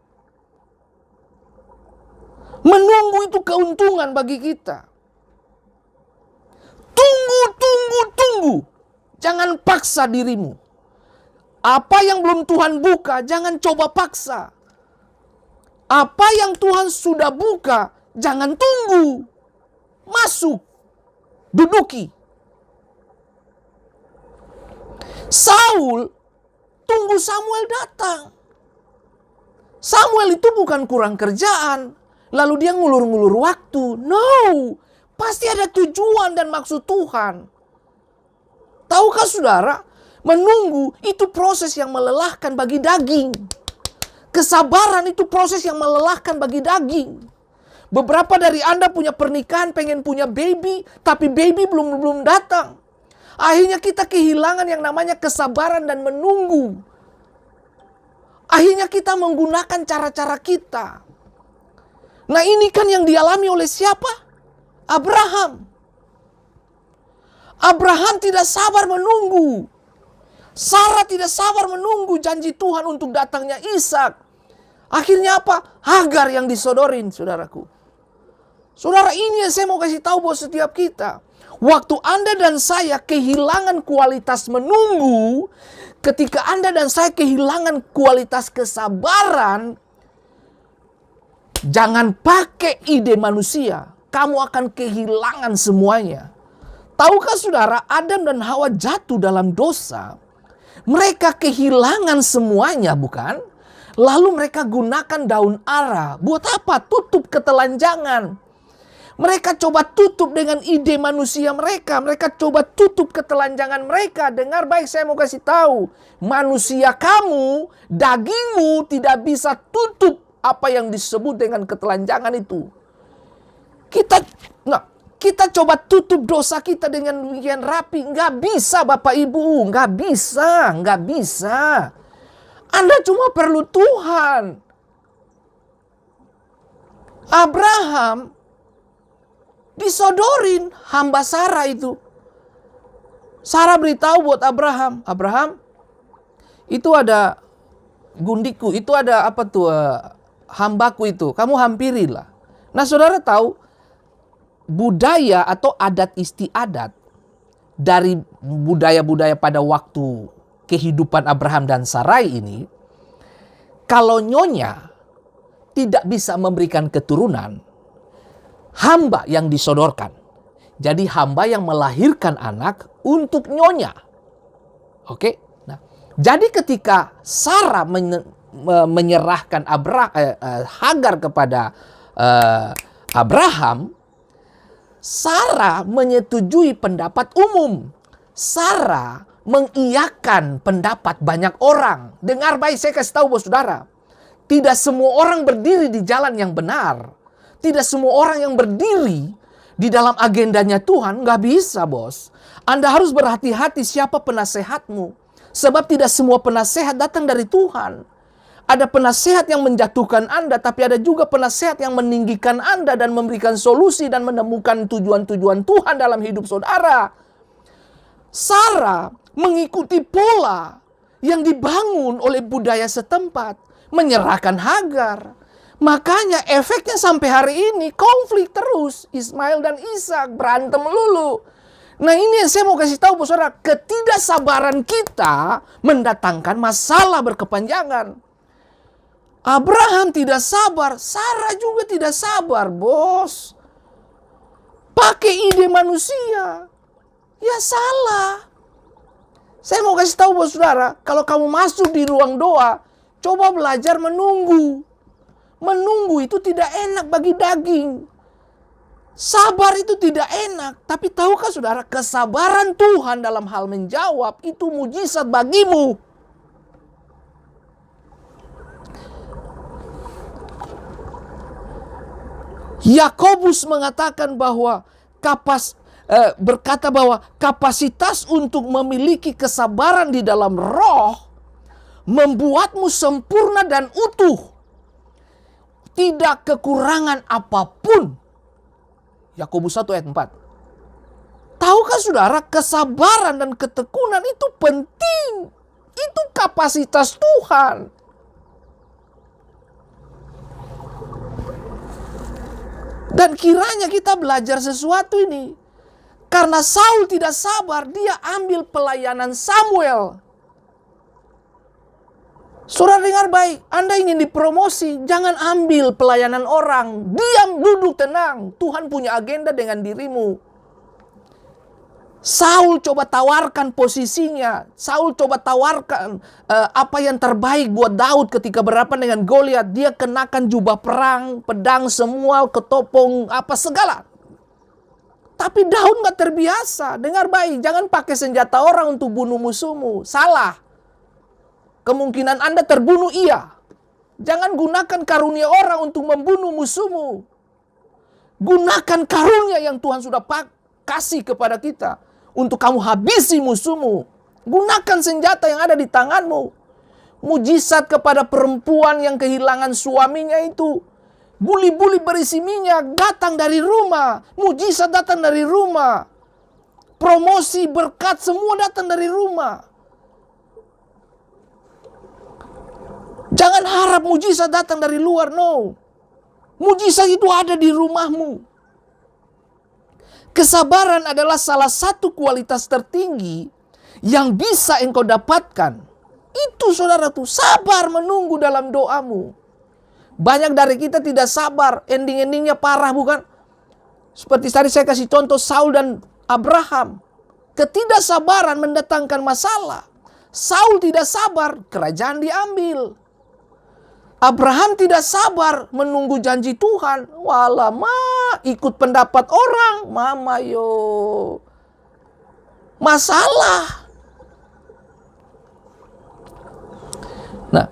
Menunggu itu keuntungan bagi kita. Tunggu Tunggu, tunggu, tunggu. Jangan paksa dirimu. Apa yang belum Tuhan buka, jangan coba paksa. Apa yang Tuhan sudah buka, jangan tunggu. Masuk. Duduki. Saul tunggu Samuel datang. Samuel itu bukan kurang kerjaan, lalu dia ngulur-ngulur waktu. No, pasti ada tujuan dan maksud Tuhan. Tahukah saudara, menunggu itu proses yang melelahkan bagi daging. Kesabaran itu proses yang melelahkan bagi daging. Beberapa dari Anda punya pernikahan, pengen punya baby, tapi baby belum datang. Akhirnya kita kehilangan yang namanya kesabaran dan menunggu. Akhirnya kita menggunakan cara-cara kita. Nah, ini kan yang dialami oleh siapa? Abraham. Abraham tidak sabar menunggu. Sarah tidak sabar menunggu janji Tuhan untuk datangnya Ishak. Akhirnya apa? Hagar yang disodorin, saudaraku. Saudara, ini yang saya mau kasih tahu buat setiap kita. Waktu Anda dan saya kehilangan kualitas menunggu, ketika Anda dan saya kehilangan kualitas kesabaran, jangan pakai ide manusia. Kamu akan kehilangan semuanya. Tahukah saudara, Adam dan Hawa jatuh dalam dosa. Mereka kehilangan semuanya, bukan? Lalu mereka gunakan daun ara. Buat apa? Tutup ketelanjangan. Mereka coba tutup dengan ide manusia mereka. Mereka coba tutup ketelanjangan mereka. Dengar baik, saya mau kasih tahu. Manusia kamu, dagingmu tidak bisa tutup apa yang disebut dengan ketelanjangan itu. Kita coba tutup dosa kita dengan demikian rapi. Nggak bisa Bapak Ibu. Nggak bisa. Anda cuma perlu Tuhan. Abraham disodorin hamba Sarah itu. Sarah beritahu buat Abraham, Abraham, itu ada gundiku, itu ada apa tuh, hambaku itu, kamu hampirilah. Nah, saudara tahu budaya atau adat istiadat dari budaya-budaya pada waktu kehidupan Abraham dan Sarai ini, kalau nyonya tidak bisa memberikan keturunan, hamba yang disodorkan. Jadi hamba yang melahirkan anak untuk nyonya. Oke. Nah, jadi ketika Sarah menyerahkan Hagar kepada Abraham, Sarah menyetujui pendapat umum. Sarah mengiyakan pendapat banyak orang. Dengar baik, saya kasih tahu bos saudara. Tidak semua orang berdiri di jalan yang benar. Tidak semua orang yang berdiri di dalam agendanya Tuhan. Nggak bisa, bos. Anda harus berhati-hati siapa penasehatmu. Sebab tidak semua penasehat datang dari Tuhan. Ada penasehat yang menjatuhkan Anda, tapi ada juga penasehat yang meninggikan Anda dan memberikan solusi dan menemukan tujuan-tujuan Tuhan dalam hidup saudara. Sarah mengikuti pola yang dibangun oleh budaya setempat. Menyerahkan Hagar. Makanya efeknya sampai hari ini konflik terus. Ismail dan Ishak berantem melulu. Nah, ini yang saya mau kasih tahu saudara. Ketidaksabaran kita mendatangkan masalah berkepanjangan. Abraham tidak sabar. Sarah juga tidak sabar, bos. Pakai ide manusia. Ya salah. Saya mau kasih tahu bos saudara. Kalau kamu masuk di ruang doa, coba belajar menunggu. Menunggu itu tidak enak bagi daging. Sabar itu tidak enak. Tapi tahukah saudara, kesabaran Tuhan dalam hal menjawab itu mujizat bagimu. Yakobus mengatakan bahwa berkata bahwa kapasitas untuk memiliki kesabaran di dalam roh membuatmu sempurna dan utuh. Tidak kekurangan apapun. Yakobus 1 ayat 4. Tahukah saudara, kesabaran dan ketekunan itu penting. Itu kapasitas Tuhan. Dan kiranya kita belajar sesuatu ini. Karena Saul tidak sabar, dia ambil pelayanan Samuel. Saudara dengar baik, Anda ingin dipromosi, jangan ambil pelayanan orang. Diam, duduk, tenang. Tuhan punya agenda dengan dirimu. Saul coba tawarkan posisinya. Saul coba tawarkan apa yang terbaik buat Daud ketika berhadapan dengan Goliat. Dia kenakan jubah perang, pedang semua, ketopong, apa segala. Tapi Daud gak terbiasa. Dengar baik, jangan pakai senjata orang untuk bunuh musuhmu. Salah. Kemungkinan Anda terbunuh, iya. Jangan gunakan karunia orang untuk membunuh musuhmu. Gunakan karunia yang Tuhan sudah kasih kepada kita untuk kamu habisi musuhmu. Gunakan senjata yang ada di tanganmu. Mujizat kepada perempuan yang kehilangan suaminya itu. Buli-buli berisi minyak datang dari rumah. Mujizat datang dari rumah. Promosi, berkat, semua datang dari rumah. Jangan harap mujizat datang dari luar, no. Mujizat itu ada di rumahmu. Kesabaran adalah salah satu kualitas tertinggi yang bisa engkau dapatkan. Itu saudara tuh, sabar menunggu dalam doamu. Banyak dari kita tidak sabar, ending-endingnya parah bukan? Seperti tadi saya kasih contoh Saul dan Abraham. Ketidaksabaran mendatangkan masalah. Saul tidak sabar, kerajaan diambil. Abraham tidak sabar menunggu janji Tuhan. Walama, ikut pendapat orang. Mama yo. Masalah. Nah,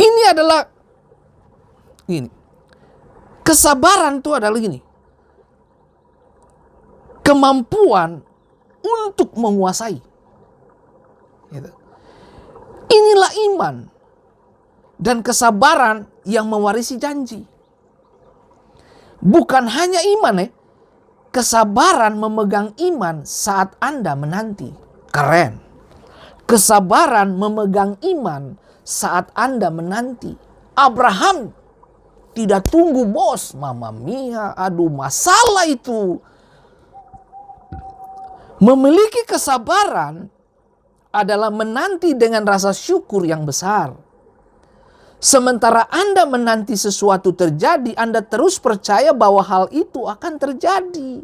ini adalah ini. Kesabaran itu adalah gini. Kemampuan untuk menguasai. Gitu. Inilah iman. Dan kesabaran yang mewarisi janji. Bukan hanya iman kesabaran memegang iman saat Anda menanti. Keren. Kesabaran memegang iman saat Anda menanti. Abraham tidak tunggu bos. Mama mia, aduh masalah itu. Memiliki kesabaran adalah menanti dengan rasa syukur yang besar. Sementara Anda menanti sesuatu terjadi, Anda terus percaya bahwa hal itu akan terjadi.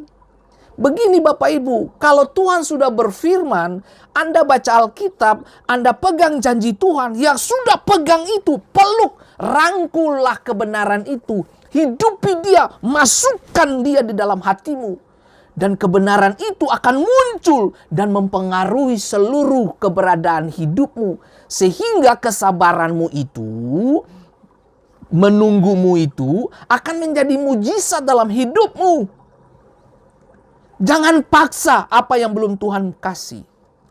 Begini Bapak Ibu, kalau Tuhan sudah berfirman, Anda baca Alkitab, Anda pegang janji Tuhan, yang sudah pegang itu, peluk, rangkullah kebenaran itu. Hidupi dia, masukkan dia di dalam hatimu. Dan kebenaran itu akan muncul dan mempengaruhi seluruh keberadaan hidupmu. Sehingga kesabaranmu itu, menunggumu itu akan menjadi mujizat dalam hidupmu. Jangan paksa apa yang belum Tuhan kasih.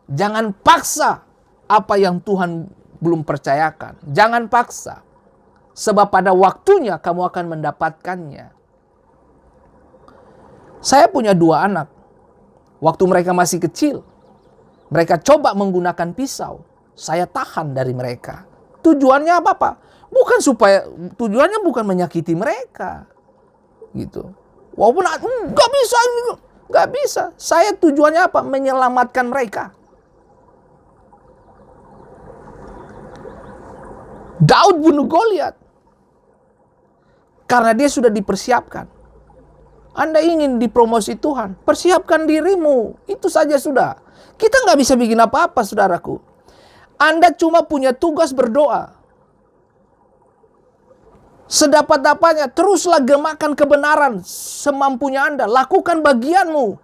Jangan paksa apa yang Tuhan belum percayakan. Jangan paksa. Sebab pada waktunya kamu akan mendapatkannya. Saya punya 2 anak. Waktu mereka masih kecil, mereka coba menggunakan pisau. Saya tahan dari mereka. Tujuannya apa? Tujuannya bukan menyakiti mereka. Gitu. Walaupun nggak bisa. Saya tujuannya apa? Menyelamatkan mereka. Daud bunuh Goliat karena dia sudah dipersiapkan. Anda ingin dipromosi Tuhan, persiapkan dirimu. Itu saja sudah. Kita nggak bisa bikin apa-apa, saudaraku. Anda cuma punya tugas berdoa. Sedapat-dapatnya, teruslah gemakan kebenaran semampunya Anda. Lakukan bagianmu.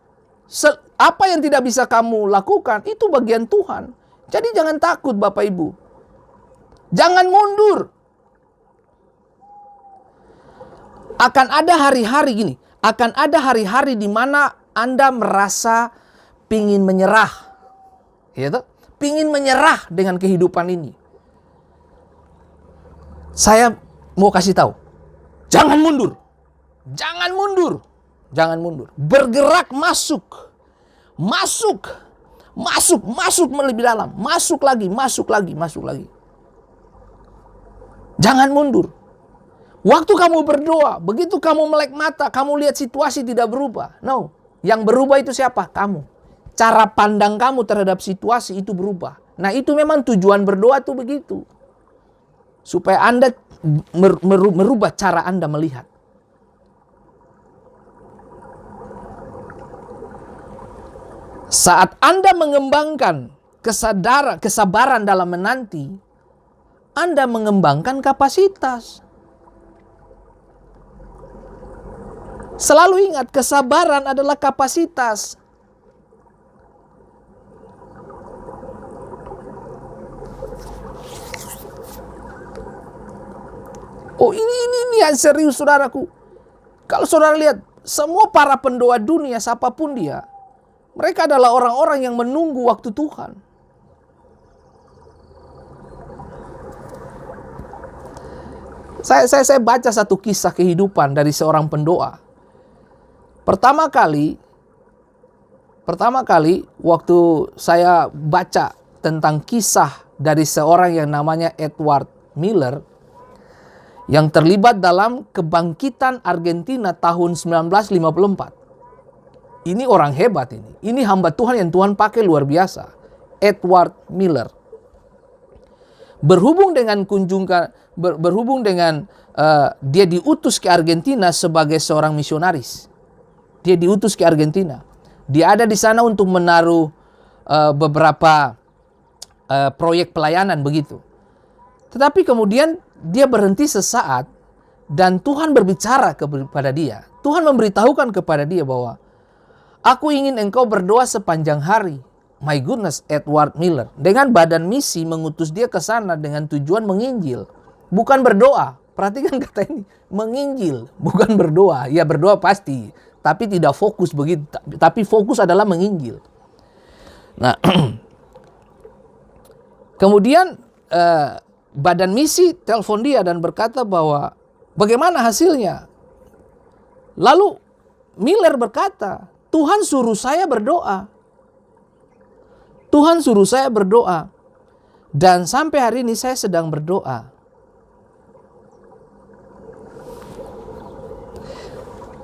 Apa yang tidak bisa kamu lakukan, itu bagian Tuhan. Jadi jangan takut Bapak Ibu. Jangan mundur. Akan ada hari-hari gini. Akan ada hari-hari di mana Anda merasa pingin menyerah. Gitu? Pingin menyerah dengan kehidupan ini. Saya mau kasih tahu. Jangan mundur. Jangan mundur. Jangan mundur. Bergerak masuk. Masuk. Masuk lebih dalam. Masuk lagi. Jangan mundur. Waktu kamu berdoa, begitu kamu melek mata, kamu lihat situasi tidak berubah. No. Yang berubah itu siapa? Kamu. Cara pandang kamu terhadap situasi itu berubah. Nah, itu memang tujuan berdoa tuh begitu. Supaya Anda merubah cara Anda melihat. Saat Anda mengembangkan kesabaran dalam menanti, Anda mengembangkan kapasitas. Selalu ingat, kesabaran adalah kapasitas. Oh, ini yang serius, saudaraku. Kalau saudara lihat, semua para pendoa dunia, siapapun dia, mereka adalah orang-orang yang menunggu waktu Tuhan. Saya baca satu kisah kehidupan dari seorang pendoa. Pertama kali waktu saya baca tentang kisah dari seorang yang namanya Edward Miller yang terlibat dalam kebangkitan Argentina tahun 1954. Ini orang hebat ini. Ini hamba Tuhan yang Tuhan pakai luar biasa. Edward Miller. Berhubung dengan dia diutus ke Argentina sebagai seorang misionaris. Dia diutus ke Argentina. Dia ada di sana untuk menaruh beberapa proyek pelayanan begitu. Tetapi kemudian dia berhenti sesaat dan Tuhan berbicara kepada dia. Tuhan memberitahukan kepada dia bahwa aku ingin engkau berdoa sepanjang hari. My goodness, Edward Miller. Dengan badan misi mengutus dia ke sana dengan tujuan menginjil. Bukan berdoa. Perhatikan kata ini. Menginjil, bukan berdoa. Ya berdoa pasti. Tapi tidak fokus begitu. Tapi fokus adalah menginjil. Nah, kemudian badan misi telepon dia dan berkata bahwa bagaimana hasilnya? Lalu Miller berkata, Tuhan suruh saya berdoa. Tuhan suruh saya berdoa. Dan sampai hari ini saya sedang berdoa.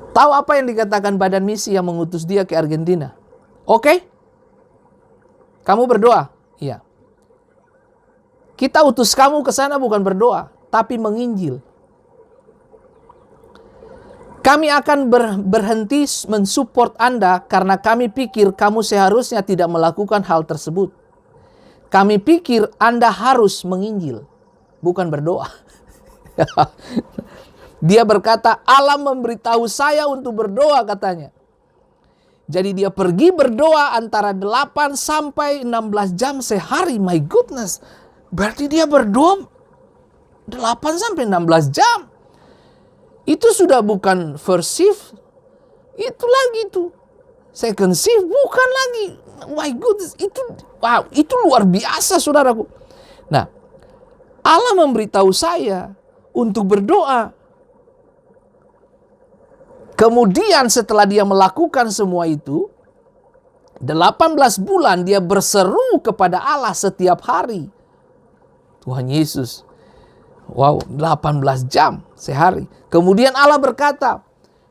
Tahu apa yang dikatakan badan misi yang mengutus dia ke Argentina? Oke? Kamu berdoa? Iya. Kita utus kamu ke sana bukan berdoa, tapi menginjil. Kami akan berhenti mensupport Anda karena kami pikir kamu seharusnya tidak melakukan hal tersebut. Kami pikir Anda harus menginjil, bukan berdoa. Dia berkata, Allah memberitahu saya untuk berdoa katanya. Jadi dia pergi berdoa antara 8 sampai 16 jam sehari. My goodness. Berarti dia berdoa 8 sampai 16 jam. Itu sudah bukan first shift. Itu lagi tuh. Second shift bukan lagi. My goodness. Itu luar biasa saudaraku. Nah, Allah memberitahu saya untuk berdoa. Kemudian setelah dia melakukan semua itu, 18 bulan dia berseru kepada Allah setiap hari. Tuhan Yesus. Wow, 18 jam sehari. Kemudian Allah berkata,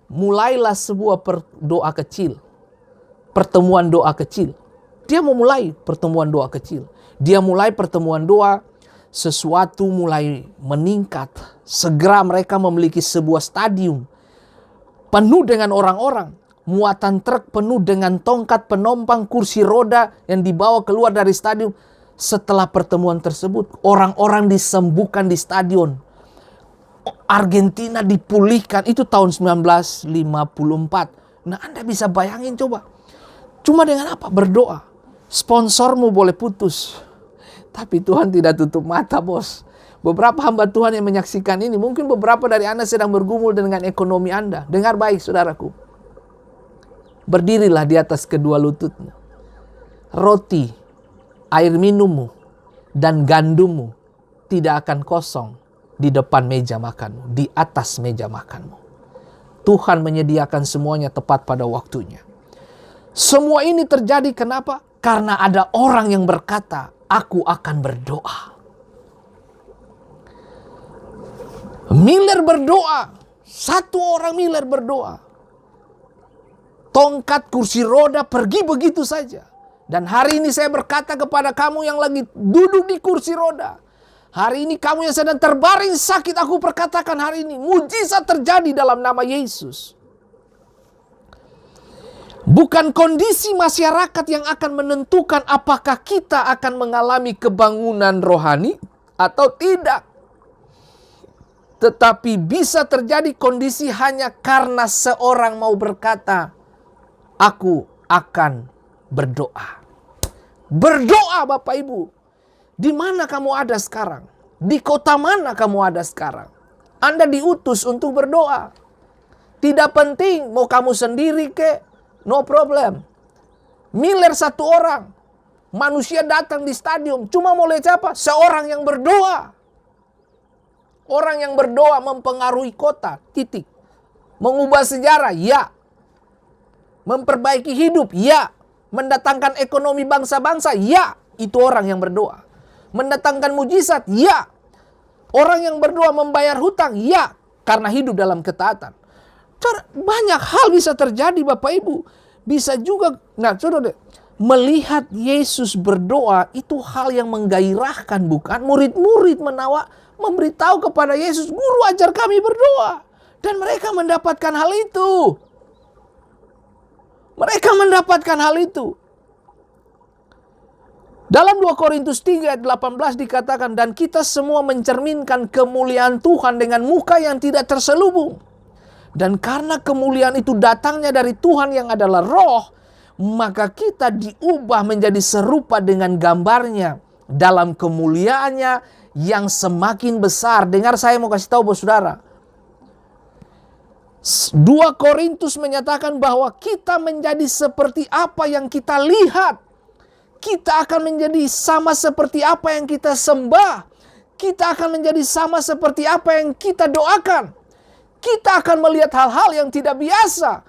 mulailah sebuah doa kecil. Pertemuan doa kecil. Dia memulai pertemuan doa kecil. Dia mulai pertemuan doa, sesuatu mulai meningkat. Segera mereka memiliki sebuah stadium penuh dengan orang-orang. Muatan truk penuh dengan tongkat penumpang, kursi roda yang dibawa keluar dari stadion. Setelah pertemuan tersebut, orang-orang disembuhkan di stadion. Argentina dipulihkan. Itu tahun 1954. Nah, Anda bisa bayangin coba. Cuma dengan apa? Berdoa. Sponsormu boleh putus. Tapi Tuhan tidak tutup mata, bos. Beberapa hamba Tuhan yang menyaksikan ini, mungkin beberapa dari Anda sedang bergumul dengan ekonomi Anda. Dengar baik, saudaraku. Berdirilah di atas kedua lututmu. Roti, air minummu, dan gandummu tidak akan kosong di depan meja makanmu, di atas meja makanmu. Tuhan menyediakan semuanya tepat pada waktunya. Semua ini terjadi kenapa? Karena ada orang yang berkata, aku akan berdoa. Miller berdoa. Satu orang Miller berdoa. tongkat, kursi roda pergi begitu saja. Dan hari ini saya berkata kepada kamu yang lagi duduk di kursi roda, hari ini kamu yang sedang terbaring sakit, aku perkatakan hari ini mujizat terjadi dalam nama Yesus. Bukan kondisi masyarakat yang akan menentukan apakah kita akan mengalami kebangunan rohani atau tidak. Tetapi bisa terjadi kondisi hanya karena seorang mau berkata, aku akan berdoa. Berdoa Bapak Ibu. Di mana kamu ada sekarang? Di kota mana kamu ada sekarang? Anda diutus untuk berdoa. Tidak penting mau kamu sendiri ke, no problem. Miliar satu orang. Manusia datang di stadium. Cuma mau lihat siapa? Seorang yang berdoa. Orang yang berdoa mempengaruhi kota. Titik. Mengubah sejarah. Ya. Memperbaiki hidup. Ya. Mendatangkan ekonomi bangsa-bangsa. Ya. Itu orang yang berdoa. Mendatangkan mujizat. Ya. Orang yang berdoa membayar hutang. Ya. Karena hidup dalam ketaatan. Banyak hal bisa terjadi Bapak Ibu. Bisa juga, nah saudara, melihat Yesus berdoa itu hal yang menggairahkan, bukan? Murid-murid memberitahu kepada Yesus, guru ajar kami berdoa. Dan mereka mendapatkan hal itu. Mereka mendapatkan hal itu. Dalam 2 Korintus 3 ayat 18 dikatakan, dan kita semua mencerminkan kemuliaan Tuhan dengan muka yang tidak terselubung. Dan karena kemuliaan itu datangnya dari Tuhan yang adalah roh, maka kita diubah menjadi serupa dengan gambarnya dalam kemuliaannya yang semakin besar. Dengar, saya mau kasih tahu bos saudara. 2 Korintus menyatakan bahwa kita menjadi seperti apa yang kita lihat. Kita akan menjadi sama seperti apa yang kita sembah. Kita akan menjadi sama seperti apa yang kita doakan. Kita akan melihat hal-hal yang tidak biasa.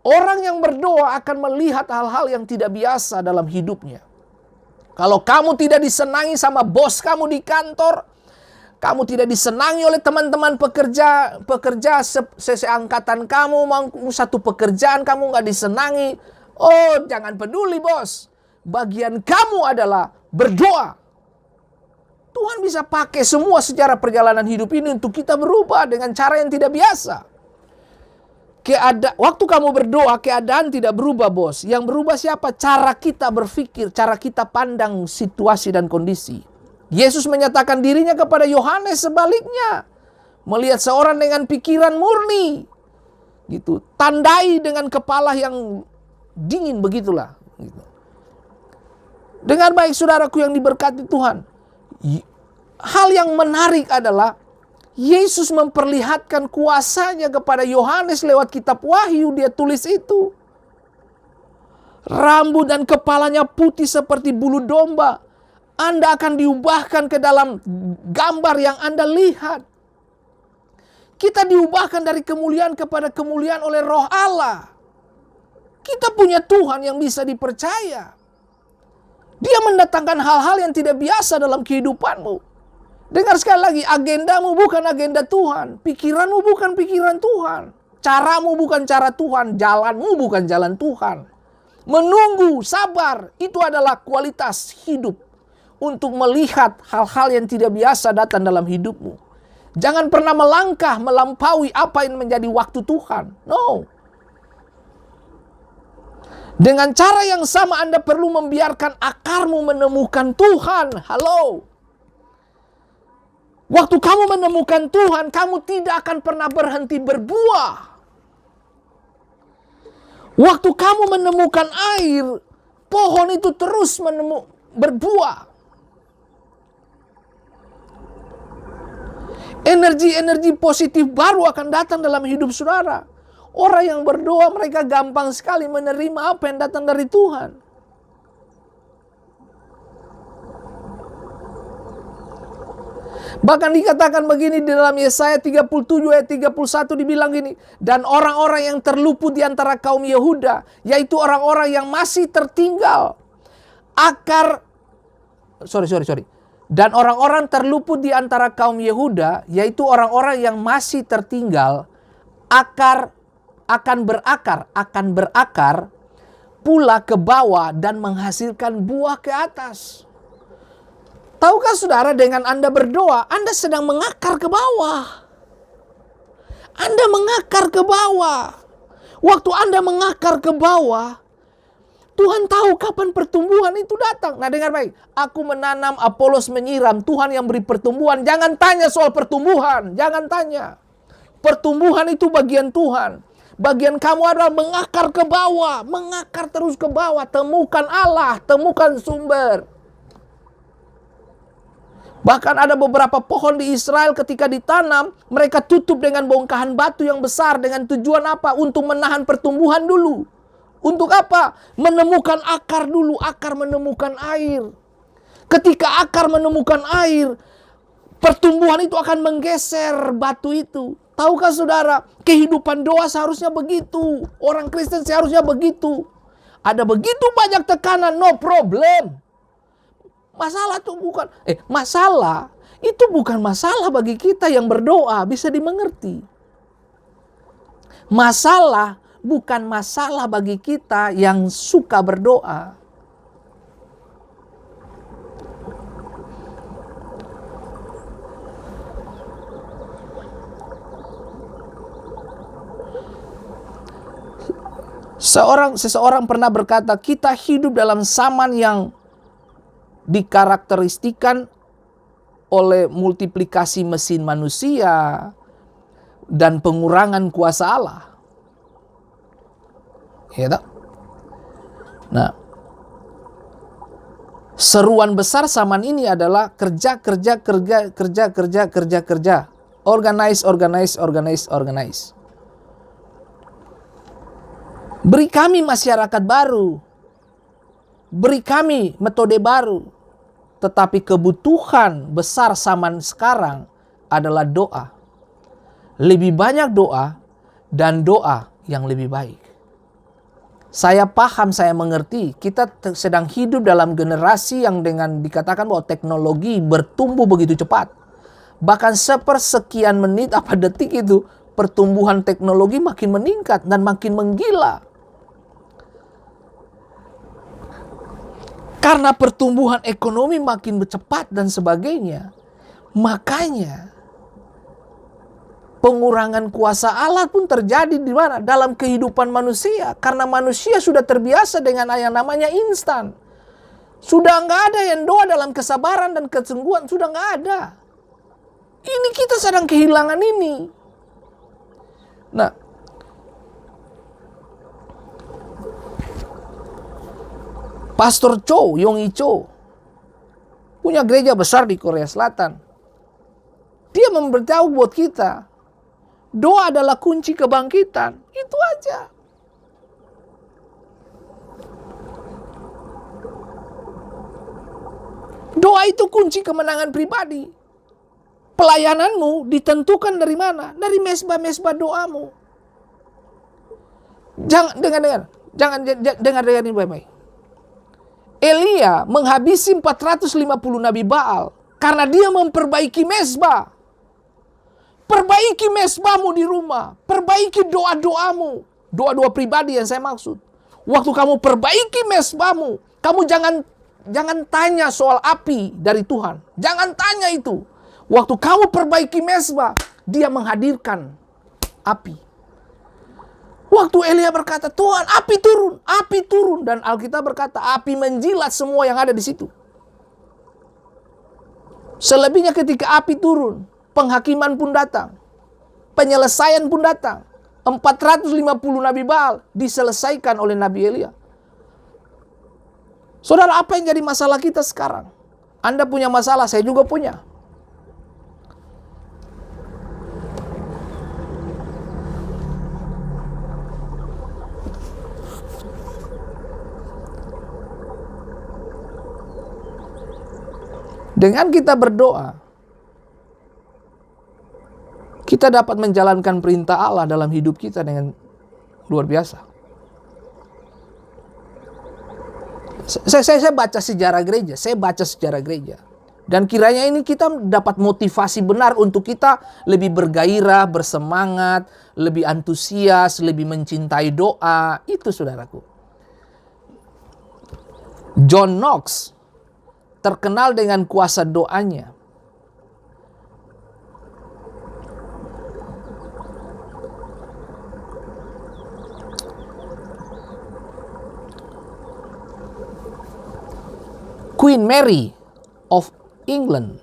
Orang yang berdoa akan melihat hal-hal yang tidak biasa dalam hidupnya. Kalau kamu tidak disenangi sama bos kamu di kantor, kamu tidak disenangi oleh teman-teman pekerja seangkatan kamu, mau satu pekerjaan kamu nggak disenangi, oh jangan peduli bos. Bagian kamu adalah berdoa. Tuhan bisa pakai semua sejarah perjalanan hidup ini untuk kita berubah dengan cara yang tidak biasa. Waktu kamu berdoa, keadaan tidak berubah bos. Yang berubah siapa? Cara kita berpikir, cara kita pandang situasi dan kondisi. Yesus menyatakan dirinya kepada Yohanes sebaliknya. Melihat seorang dengan pikiran murni. Gitu. Tandai dengan kepala yang dingin, begitulah. Gitu. Dengar baik saudaraku yang diberkati Tuhan. Hal yang menarik adalah Yesus memperlihatkan kuasanya kepada Yohanes lewat kitab Wahyu. Dia tulis itu. Rambut dan kepalanya putih seperti bulu domba. Anda akan diubahkan ke dalam gambar yang Anda lihat. Kita diubahkan dari kemuliaan kepada kemuliaan oleh Roh Allah. Kita punya Tuhan yang bisa dipercaya. Dia mendatangkan hal-hal yang tidak biasa dalam kehidupanmu. Dengar sekali lagi, agendamu bukan agenda Tuhan. Pikiranmu bukan pikiran Tuhan. Caramu bukan cara Tuhan. Jalanmu bukan jalan Tuhan. Menunggu, sabar, itu adalah kualitas hidup. Untuk melihat hal-hal yang tidak biasa datang dalam hidupmu. Jangan pernah melangkah, melampaui apa yang menjadi waktu Tuhan. No. Dengan cara yang sama Anda perlu membiarkan akarmu menemukan Tuhan. Halo. Waktu kamu menemukan Tuhan, kamu tidak akan pernah berhenti berbuah. Waktu kamu menemukan air, pohon itu terus berbuah. Energi-energi positif baru akan datang dalam hidup saudara. Orang yang berdoa mereka gampang sekali menerima apa yang datang dari Tuhan. Bahkan dikatakan begini di dalam Yesaya 37 ayat 31 dibilang gini. Dan orang-orang yang terluput di antara kaum Yehuda, yaitu orang-orang yang masih tertinggal. Dan orang-orang terluput di antara kaum Yehuda, yaitu orang-orang yang masih tertinggal. akan berakar pula ke bawah dan menghasilkan buah ke atas. Tahukah saudara, dengan Anda berdoa, Anda sedang mengakar ke bawah. Anda mengakar ke bawah. Waktu Anda mengakar ke bawah, Tuhan tahu kapan pertumbuhan itu datang. Nah, dengar baik. Aku menanam, Apolos menyiram, Tuhan yang beri pertumbuhan. Jangan tanya soal pertumbuhan. Jangan tanya. Pertumbuhan itu bagian Tuhan. Bagian kamu adalah mengakar ke bawah. Mengakar terus ke bawah. Temukan Allah. Temukan sumber. Bahkan ada beberapa pohon di Israel ketika ditanam, mereka tutup dengan bongkahan batu yang besar. Dengan tujuan apa? Untuk menahan pertumbuhan dulu. Untuk apa? Menemukan akar dulu. Akar menemukan air. Ketika akar menemukan air, pertumbuhan itu akan menggeser batu itu. Tahukah saudara, kehidupan doa seharusnya begitu. Orang Kristen seharusnya begitu. Ada begitu banyak tekanan, no problem. Masalah itu bukan masalah bagi kita yang berdoa, bisa dimengerti. Masalah bukan masalah bagi kita yang suka berdoa. Seseorang pernah berkata, kita hidup dalam zaman yang dikarakteristikan oleh multiplikasi mesin manusia dan pengurangan kuasa Allah. Ya tak? Nah, seruan besar zaman ini adalah kerja. Organize. Beri kami masyarakat baru. Beri kami metode baru. Tetapi kebutuhan besar zaman sekarang adalah doa. Lebih banyak doa dan doa yang lebih baik. Saya paham, saya mengerti. Kita sedang hidup dalam generasi yang dengan dikatakan bahwa teknologi bertumbuh begitu cepat. Bahkan sepersekian menit apa detik itu, pertumbuhan teknologi makin meningkat dan makin menggila. Karena pertumbuhan ekonomi makin cepat dan sebagainya. Makanya pengurangan kuasa Allah pun terjadi di mana? Dalam kehidupan manusia. Karena manusia sudah terbiasa dengan yang namanya instan. Sudah nggak ada yang doa dalam kesabaran dan kesungguhan. Sudah nggak ada. Ini kita sedang kehilangan ini. Nah, Pastor Cho, Yonggi Cho, punya gereja besar di Korea Selatan. Dia memberitahu buat kita, doa adalah kunci kebangkitan. Itu aja. Doa itu kunci kemenangan pribadi. Pelayananmu ditentukan dari mana? Dari mesbah-mesbah doamu. Jangan dengar ini baik-baik. Elia menghabisi 450 nabi Baal karena dia memperbaiki mesbah. Perbaiki mesbahmu di rumah. Perbaiki doa-doamu. Doa-doa pribadi yang saya maksud. Waktu kamu perbaiki mesbahmu, kamu jangan tanya soal api dari Tuhan. Jangan tanya itu. Waktu kamu perbaiki mesbah, dia menghadirkan api. Waktu Elia berkata, Tuhan, api turun. Dan Alkitab berkata, api menjilat semua yang ada di situ. Selebihnya ketika api turun, penghakiman pun datang. Penyelesaian pun datang. 450 nabi Baal diselesaikan oleh Nabi Elia. Saudara, apa yang jadi masalah kita sekarang? Anda punya masalah, saya juga punya. Dengan kita berdoa, kita dapat menjalankan perintah Allah dalam hidup kita dengan luar biasa. Saya baca sejarah gereja. Dan kiranya ini kita dapat motivasi benar untuk kita lebih bergairah, bersemangat, lebih antusias, lebih mencintai doa. Itu saudaraku. John Knox terkenal dengan kuasa doanya. Queen Mary of England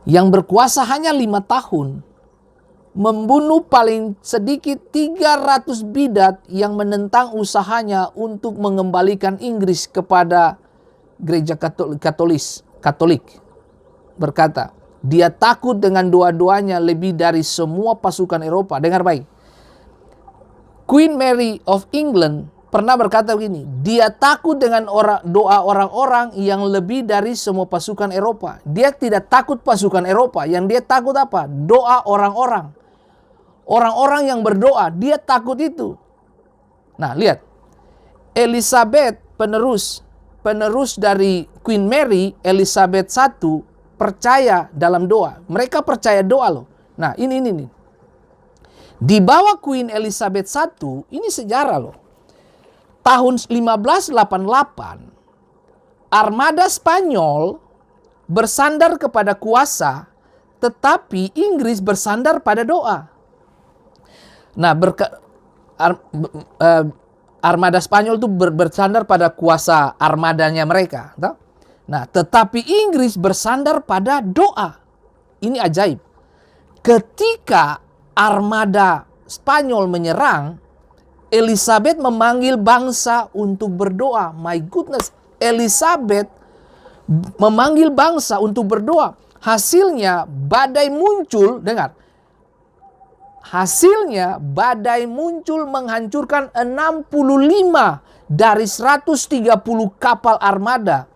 yang berkuasa hanya 5 tahun membunuh paling sedikit 300 bidat yang menentang usahanya untuk mengembalikan Inggris kepada gereja Katolik. Berkata, dia takut dengan doa-doanya lebih dari semua pasukan Eropa. Dengar baik. Queen Mary of England pernah berkata begini, dia takut dengan doa orang-orang yang lebih dari semua pasukan Eropa. Dia tidak takut pasukan Eropa, yang dia takut apa? Doa orang-orang. Orang-orang yang berdoa, dia takut itu. Nah, lihat. Elizabeth, penerus dari Queen Mary, Elizabeth I, percaya dalam doa. Mereka percaya doa loh. Nah, ini. Di bawah Queen Elizabeth I, ini sejarah loh. Tahun 1588, armada Spanyol bersandar kepada kuasa, tetapi Inggris bersandar pada doa. Nah, armada Spanyol itu bersandar pada kuasa armadanya mereka. Nah, tetapi Inggris bersandar pada doa. Ini ajaib. Ketika armada Spanyol menyerang, Elizabeth memanggil bangsa untuk berdoa. My goodness, Elizabeth memanggil bangsa untuk berdoa. Hasilnya badai muncul, dengar. Hasilnya badai muncul menghancurkan 65 dari 130 kapal armada.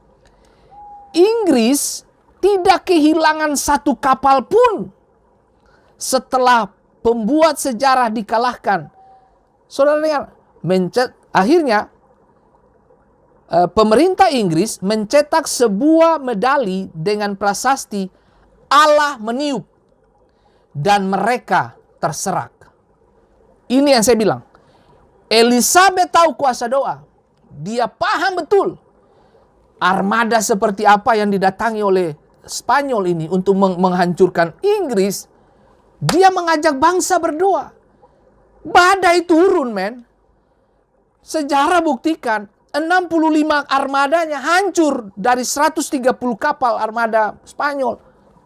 Inggris tidak kehilangan satu kapal pun setelah pembuat sejarah dikalahkan. Saudara dengar, akhirnya pemerintah Inggris mencetak sebuah medali dengan prasasti Allah meniup dan mereka terserak. Ini yang saya bilang. Elizabeth tahu kuasa doa. Dia paham betul armada seperti apa yang didatangi oleh Spanyol ini untuk menghancurkan Inggris. Dia mengajak bangsa berdoa. Badai turun, men. Sejarah buktikan 65 armadanya hancur dari 130 kapal armada Spanyol.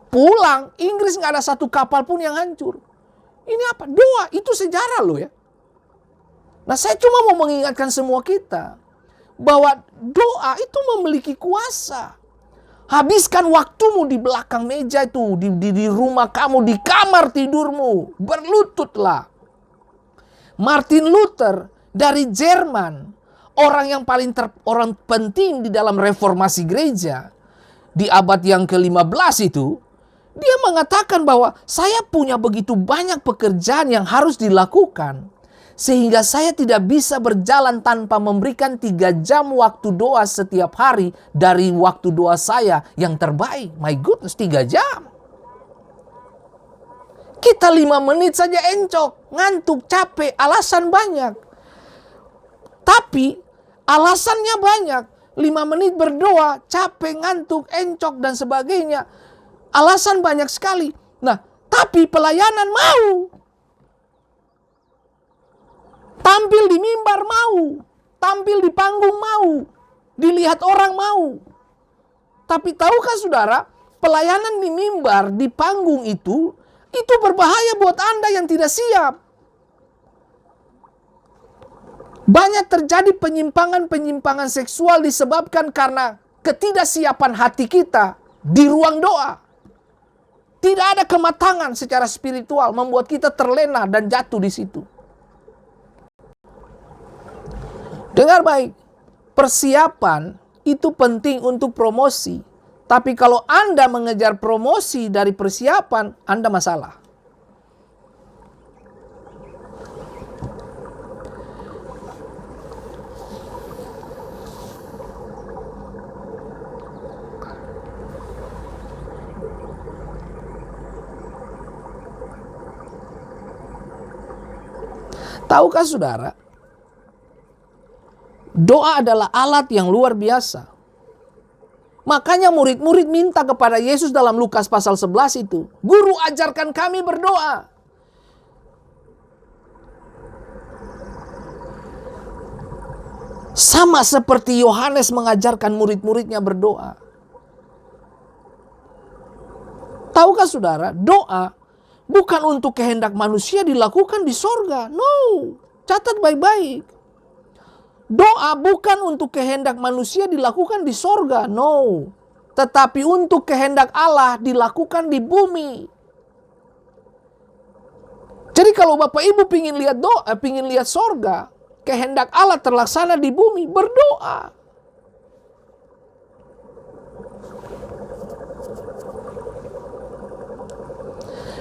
Pulang, Inggris nggak ada satu kapal pun yang hancur. Ini apa? Doa. Itu sejarah loh ya. Nah, saya cuma mau mengingatkan semua kita bahwa doa itu memiliki kuasa. Habiskan waktumu di belakang meja itu, di rumah kamu, di kamar tidurmu. Berlututlah. Martin Luther dari Jerman, orang yang orang penting di dalam reformasi gereja di abad yang ke-15 itu, dia mengatakan bahwa saya punya begitu banyak pekerjaan yang harus dilakukan sehingga saya tidak bisa berjalan tanpa memberikan 3 jam waktu doa setiap hari dari waktu doa saya yang terbaik. My goodness, 3 jam. Kita 5 menit saja encok, ngantuk, capek, alasan banyak. Tapi alasannya banyak. 5 menit berdoa, capek, ngantuk, encok, dan sebagainya. Alasan banyak sekali. Nah, tapi pelayanan mau. Tampil di mimbar mau. Tampil di panggung mau. Dilihat orang mau. Tapi tahukah saudara, pelayanan di mimbar, di panggung itu berbahaya buat Anda yang tidak siap. Banyak terjadi penyimpangan-penyimpangan seksual disebabkan karena ketidaksiapan hati kita di ruang doa. Tidak ada kematangan secara spiritual membuat kita terlena dan jatuh di situ. Dengar baik, persiapan itu penting untuk promosi. Tapi kalau Anda mengejar promosi dari persiapan, Anda masalah. Tahukah saudara, doa adalah alat yang luar biasa. Makanya murid-murid minta kepada Yesus dalam Lukas pasal 11 itu, "Guru, ajarkan kami berdoa." Sama seperti Yohanes mengajarkan murid-muridnya berdoa. Tahukah saudara, doa bukan untuk kehendak manusia dilakukan di sorga. No, catat baik-baik. Doa bukan untuk kehendak manusia dilakukan di sorga. No, tetapi untuk kehendak Allah dilakukan di bumi. Jadi kalau Bapak Ibu pingin lihat doa, pingin lihat sorga, kehendak Allah terlaksana di bumi, berdoa.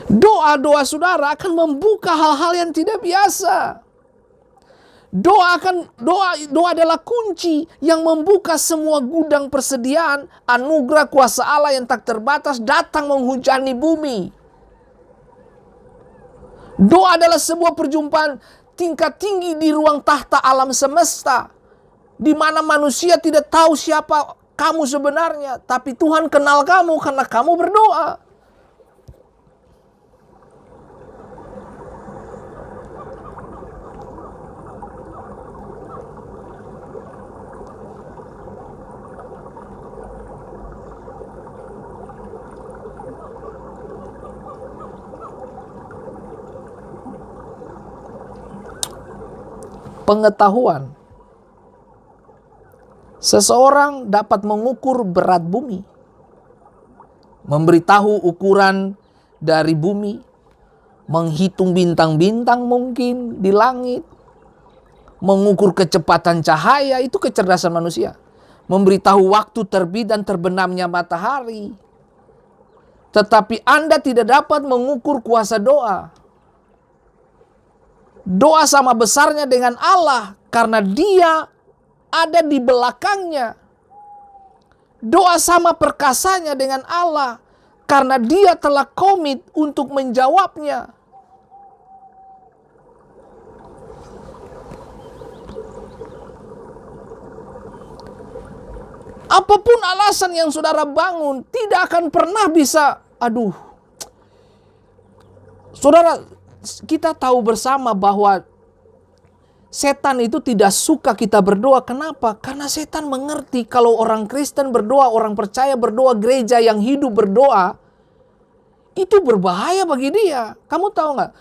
Doa-doa saudara akan membuka hal-hal yang tidak biasa. Doa adalah kunci yang membuka semua gudang persediaan anugerah kuasa Allah yang tak terbatas datang menghujani bumi. Doa adalah sebuah perjumpaan tingkat tinggi di ruang tahta alam semesta, di mana manusia tidak tahu siapa kamu sebenarnya, tapi Tuhan kenal kamu karena kamu berdoa. Pengetahuan. Seseorang dapat mengukur berat bumi, memberitahu ukuran dari bumi, menghitung bintang-bintang mungkin di langit, mengukur kecepatan cahaya, itu kecerdasan manusia. Memberitahu waktu terbit dan terbenamnya matahari. Tetapi Anda tidak dapat mengukur kuasa doa. Doa sama besarnya dengan Allah karena Dia ada di belakangnya. Doa sama perkasanya dengan Allah karena Dia telah komit untuk menjawabnya. Apapun alasan yang saudara bangun tidak akan pernah bisa, saudara, kita tahu bersama bahwa setan itu tidak suka kita berdoa. Kenapa? Karena setan mengerti kalau orang Kristen berdoa, orang percaya berdoa, gereja yang hidup berdoa, itu berbahaya bagi dia. Kamu tahu nggak?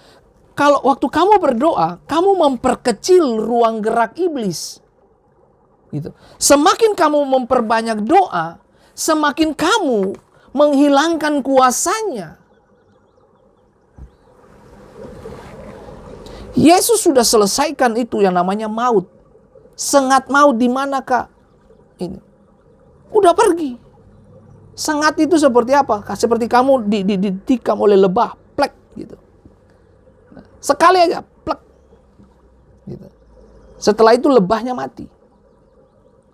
Kalau waktu kamu berdoa, kamu memperkecil ruang gerak iblis. Gitu. Semakin kamu memperbanyak doa, semakin kamu menghilangkan kuasanya. Yesus sudah selesaikan itu yang namanya maut. Sengat maut di manakah? Ini. Udah pergi. Sengat itu seperti apa? Seperti kamu ditikam oleh lebah, plek gitu. Sekali aja, plek. Gitu. Setelah itu lebahnya mati.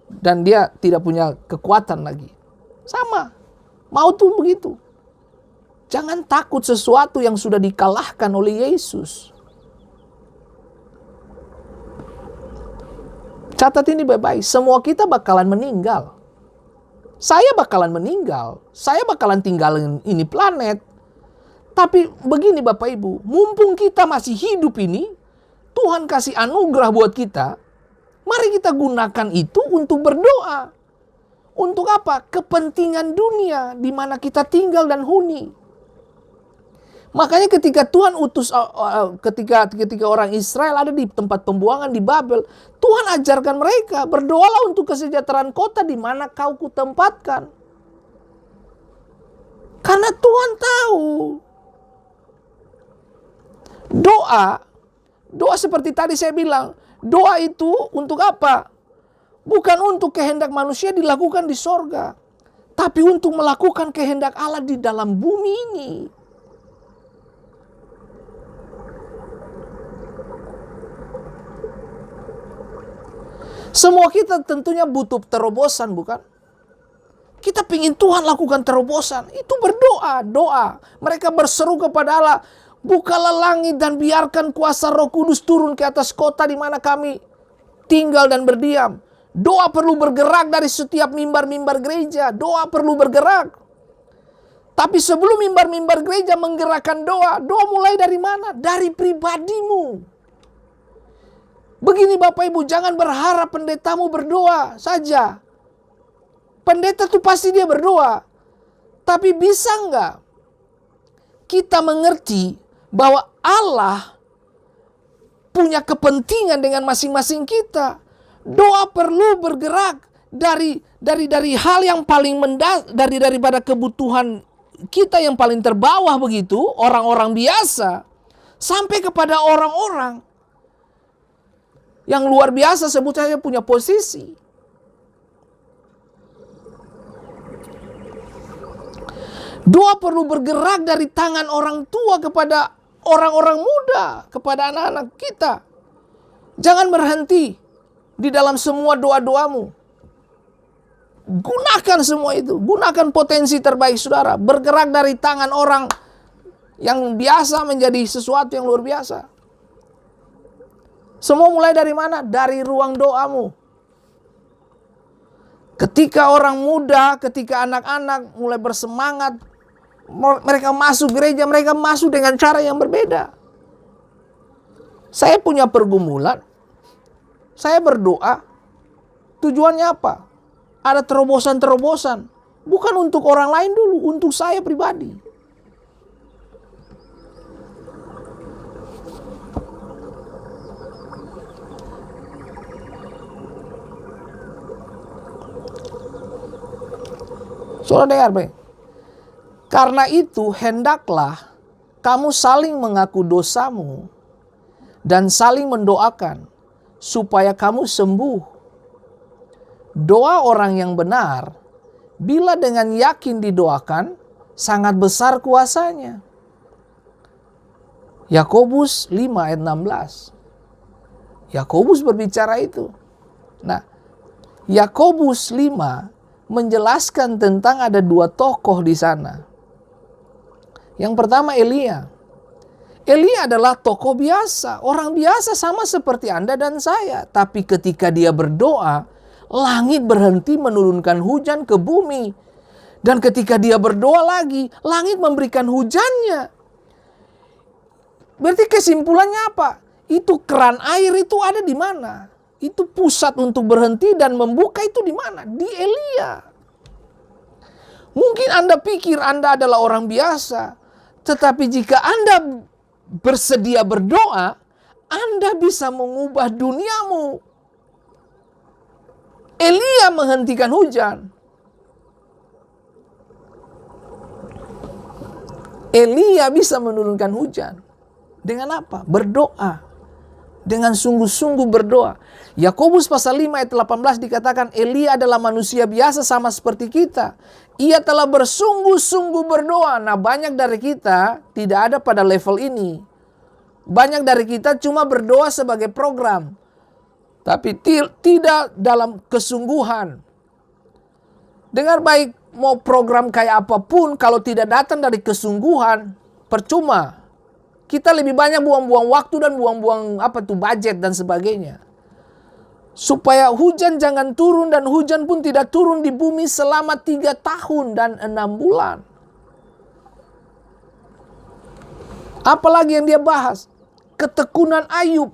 Dan dia tidak punya kekuatan lagi. Sama. Maut itu begitu. Jangan takut sesuatu yang sudah dikalahkan oleh Yesus. Catat ini baik-baik, semua kita bakalan meninggal. Saya bakalan meninggal. Saya bakalan tinggalin ini planet. Tapi begini Bapak Ibu, mumpung kita masih hidup ini, Tuhan kasih anugerah buat kita. Mari kita gunakan itu untuk berdoa. Untuk apa? Kepentingan dunia di mana kita tinggal dan huni. Makanya ketika Tuhan utus, ketika orang Israel ada di tempat pembuangan di Babel, Tuhan ajarkan mereka, berdoalah untuk kesejahteraan kota di mana kau kutempatkan. Karena Tuhan tahu. Doa seperti tadi saya bilang, doa itu untuk apa? Bukan untuk kehendak manusia dilakukan di sorga, tapi untuk melakukan kehendak Allah di dalam bumi ini. Semua kita tentunya butuh terobosan, bukan? Kita pingin Tuhan lakukan terobosan. Itu berdoa, doa. Mereka berseru kepada Allah. Bukalah langit dan biarkan kuasa Roh Kudus turun ke atas kota di mana kami tinggal dan berdiam. Doa perlu bergerak dari setiap mimbar-mimbar gereja. Doa perlu bergerak. Tapi sebelum mimbar-mimbar gereja menggerakkan doa, doa mulai dari mana? Dari pribadimu. Begini Bapak Ibu, jangan berharap pendetamu berdoa saja. Pendeta tuh pasti dia berdoa. Tapi bisa nggak kita mengerti bahwa Allah punya kepentingan dengan masing-masing kita? Doa perlu bergerak dari hal yang paling daripada kebutuhan kita yang paling terbawah begitu, orang-orang biasa, sampai kepada orang-orang yang luar biasa, sebut saja punya posisi. Doa perlu bergerak dari tangan orang tua kepada orang-orang muda, kepada anak-anak kita. Jangan berhenti di dalam semua doa-doamu. Gunakan semua itu. Gunakan potensi terbaik saudara. Bergerak dari tangan orang yang biasa menjadi sesuatu yang luar biasa. Semua mulai dari mana? Dari ruang doamu. Ketika orang muda, ketika anak-anak mulai bersemangat, mereka masuk gereja, mereka masuk dengan cara yang berbeda. Saya punya pergumulan. Saya berdoa. Tujuannya apa? Ada terobosan-terobosan. Bukan untuk orang lain dulu, untuk saya pribadi. Saudara dengar baik. Karena itu hendaklah kamu saling mengaku dosamu dan saling mendoakan supaya kamu sembuh. Doa orang yang benar, bila dengan yakin didoakan, sangat besar kuasanya. Yakobus 5 ayat 16. Yakobus berbicara itu. Nah, Yakobus 5 menjelaskan tentang ada dua tokoh di sana. Yang pertama Elia. Elia adalah tokoh biasa, orang biasa sama seperti Anda dan saya. Tapi ketika dia berdoa, langit berhenti menurunkan hujan ke bumi. Dan ketika dia berdoa lagi, langit memberikan hujannya. Berarti kesimpulannya apa? Itu keran air itu ada di mana? Itu pusat untuk berhenti dan membuka itu di mana? Di Elia. Mungkin Anda pikir Anda adalah orang biasa. Tetapi jika Anda bersedia berdoa, Anda bisa mengubah duniamu. Elia menghentikan hujan. Elia bisa menurunkan hujan. Dengan apa? Berdoa. Dengan sungguh-sungguh berdoa. Yakobus pasal 5 ayat 18 dikatakan Elia adalah manusia biasa sama seperti kita. Ia telah bersungguh-sungguh berdoa. Nah, banyak dari kita tidak ada pada level ini. Banyak dari kita cuma berdoa sebagai program. Tapi tidak dalam kesungguhan. Dengar baik, mau program kayak apapun, kalau tidak datang dari kesungguhan, percuma. Kita lebih banyak buang-buang waktu dan buang-buang budget dan sebagainya. Supaya hujan jangan turun dan hujan pun tidak turun di bumi selama 3 tahun dan 6 bulan. Apalagi yang dia bahas? Ketekunan Ayub.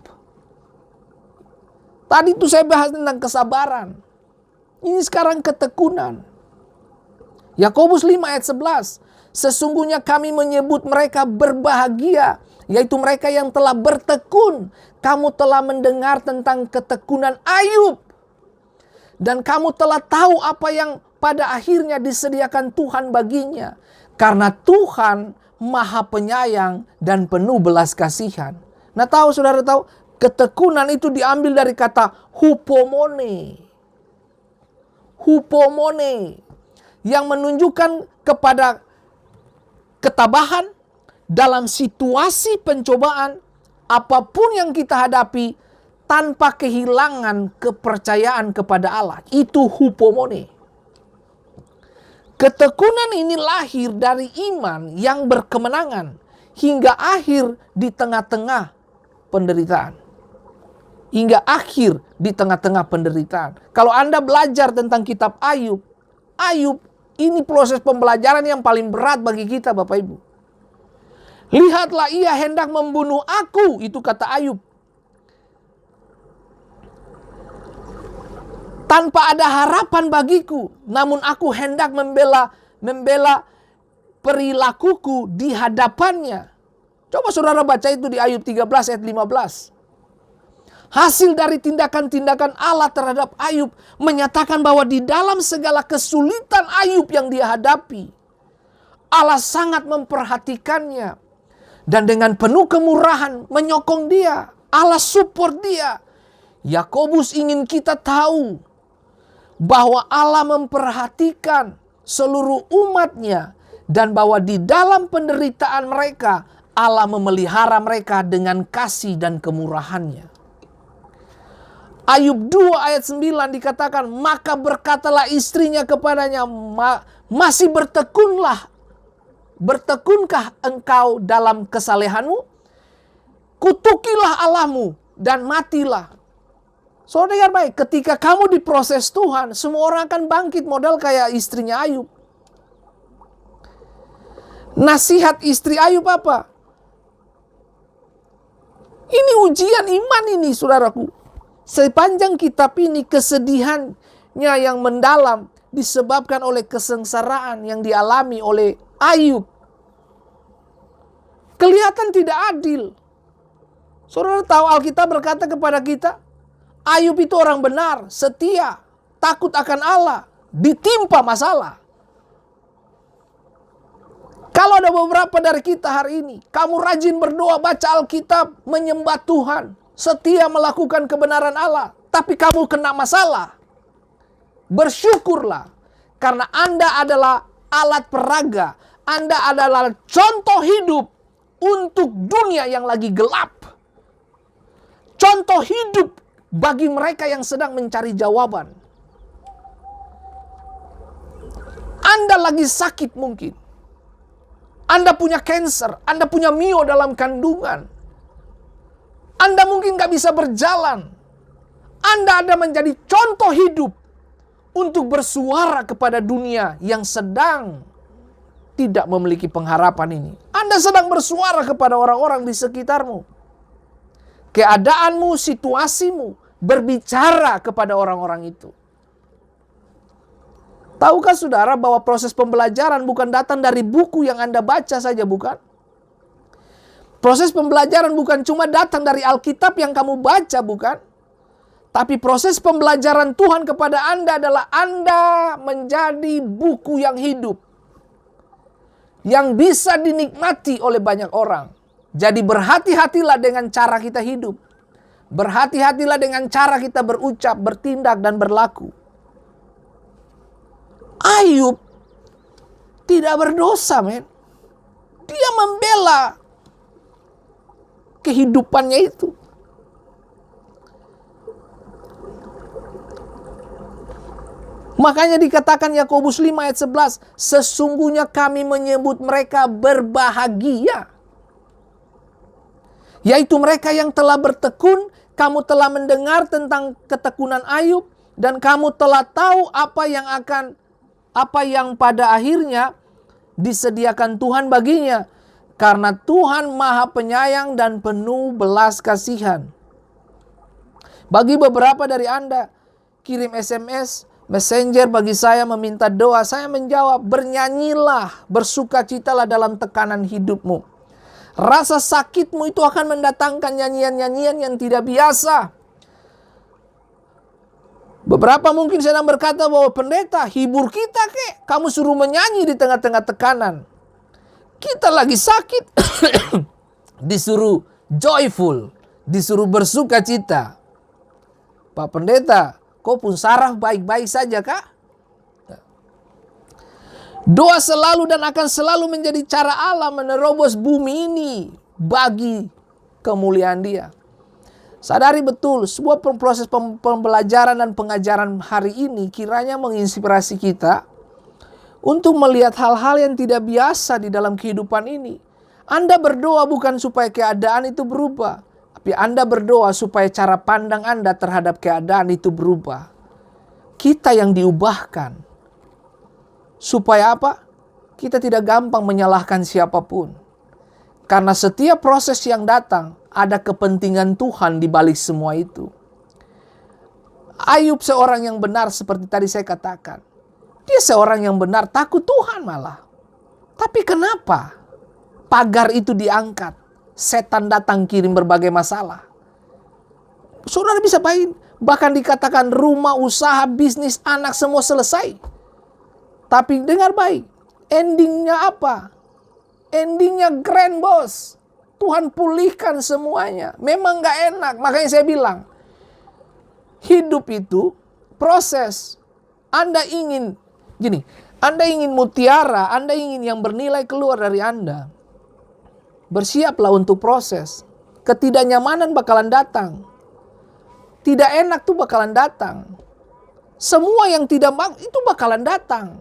Tadi itu saya bahas tentang kesabaran. Ini sekarang ketekunan. Yakobus 5 ayat 11. Sesungguhnya kami menyebut mereka berbahagia, yaitu mereka yang telah bertekun. Kamu telah mendengar tentang ketekunan Ayub. Dan kamu telah tahu apa yang pada akhirnya disediakan Tuhan baginya. Karena Tuhan Maha Penyayang dan penuh belas kasihan. Nah, saudara tahu, ketekunan itu diambil dari kata hupomone. Hupomone. Yang menunjukkan kepada ketabahan dalam situasi pencobaan. Apapun yang kita hadapi tanpa kehilangan kepercayaan kepada Allah. Itu hupomone. Ketekunan ini lahir dari iman yang berkemenangan. hingga akhir di tengah-tengah penderitaan. Hingga akhir di tengah-tengah penderitaan. Kalau Anda belajar tentang kitab Ayub, Ayub ini proses pembelajaran yang paling berat bagi kita, Bapak Ibu. Lihatlah, ia hendak membunuh aku, itu kata Ayub. Tanpa ada harapan bagiku, namun aku hendak membela perilakuku di hadapannya. Coba saudara baca itu di Ayub 13 ayat 15. Hasil dari tindakan-tindakan Allah terhadap Ayub menyatakan bahwa di dalam segala kesulitan Ayub yang dia hadapi, Allah sangat memperhatikannya. Dan dengan penuh kemurahan menyokong dia. Allah support dia. Yakobus ingin kita tahu bahwa Allah memperhatikan seluruh umatnya. Dan bahwa di dalam penderitaan mereka, Allah memelihara mereka dengan kasih dan kemurahannya. Ayub 2 ayat 9 dikatakan, maka berkatalah istrinya kepadanya, masih bertekunkah engkau dalam kesalehanmu? Kutukilah Allahmu dan matilah. Saudara dengar baik, ketika kamu diproses Tuhan, semua orang akan bangkit modal kayak istrinya Ayub. Nasihat istri Ayub apa? Ini ujian iman ini, saudaraku. Sepanjang kitab ini kesedihannya yang mendalam disebabkan oleh kesengsaraan yang dialami oleh Ayub. Kelihatan tidak adil. Saudara tahu Alkitab berkata kepada kita, Ayub itu orang benar, setia, takut akan Allah, ditimpa masalah. Kalau ada beberapa dari kita hari ini, kamu rajin berdoa, baca Alkitab, menyembah Tuhan, setia melakukan kebenaran Allah, tapi kamu kena masalah. Bersyukurlah, karena Anda adalah alat peraga. Anda adalah contoh hidup untuk dunia yang lagi gelap. Contoh hidup bagi mereka yang sedang mencari jawaban. Anda lagi sakit mungkin. Anda punya cancer, Anda punya mio dalam kandungan. Anda mungkin gak bisa berjalan. Anda ada menjadi contoh hidup untuk bersuara kepada dunia yang sedang tidak memiliki pengharapan ini. Anda sedang bersuara kepada orang-orang di sekitarmu. Keadaanmu, situasimu, berbicara kepada orang-orang itu. Tahukah saudara bahwa proses pembelajaran bukan datang dari buku yang Anda baca saja, bukan? Proses pembelajaran bukan cuma datang dari Alkitab yang kamu baca, bukan? Tapi proses pembelajaran Tuhan kepada Anda adalah Anda menjadi buku yang hidup. Yang bisa dinikmati oleh banyak orang. Jadi berhati-hatilah dengan cara kita hidup. Berhati-hatilah dengan cara kita berucap, bertindak, dan berlaku. Ayub tidak berdosa, men. Dia membela kehidupannya itu. Makanya dikatakan Yakobus 5 ayat 11, sesungguhnya kami menyebut mereka berbahagia. Yaitu mereka yang telah bertekun, kamu telah mendengar tentang ketekunan Ayub, dan kamu telah tahu apa yang pada akhirnya disediakan Tuhan baginya. Karena Tuhan Maha Penyayang dan penuh belas kasihan. Bagi beberapa dari Anda, kirim SMS, Messenger bagi saya meminta doa. Saya menjawab, bernyanyilah, bersukacitalah dalam tekanan hidupmu. Rasa sakitmu itu akan mendatangkan nyanyian-nyanyian yang tidak biasa. Beberapa mungkin sedang berkata bahwa pendeta, hibur kita kek. Kamu suruh menyanyi di tengah-tengah tekanan. Kita lagi sakit. Disuruh joyful. Disuruh bersukacita. Pak pendeta, kau pun saraf baik-baik saja kak? Doa selalu dan akan selalu menjadi cara Allah menerobos bumi ini bagi kemuliaan Dia. Sadari betul, sebuah proses pembelajaran dan pengajaran hari ini kiranya menginspirasi kita untuk melihat hal-hal yang tidak biasa di dalam kehidupan ini. Anda berdoa bukan supaya keadaan itu berubah, tapi Anda berdoa supaya cara pandang Anda terhadap keadaan itu berubah. Kita yang diubahkan. Supaya apa? Kita tidak gampang menyalahkan siapapun. Karena setiap proses yang datang, ada kepentingan Tuhan di balik semua itu. Ayub seorang yang benar seperti tadi saya katakan. Dia seorang yang benar, takut Tuhan malah. Tapi kenapa pagar itu diangkat? Setan datang kirim berbagai masalah. Saudara bisa bayangin, bahkan dikatakan rumah, usaha, bisnis, anak semua selesai. Tapi dengar baik, endingnya apa? Endingnya grand bos. Tuhan pulihkan semuanya. Memang gak enak, makanya saya bilang, hidup itu proses. Anda ingin, gini, Anda ingin mutiara, Anda ingin yang bernilai keluar dari Anda. Bersiaplah untuk proses. Ketidaknyamanan bakalan datang. Tidak enak tuh bakalan datang. Semua yang tidak itu bakalan datang.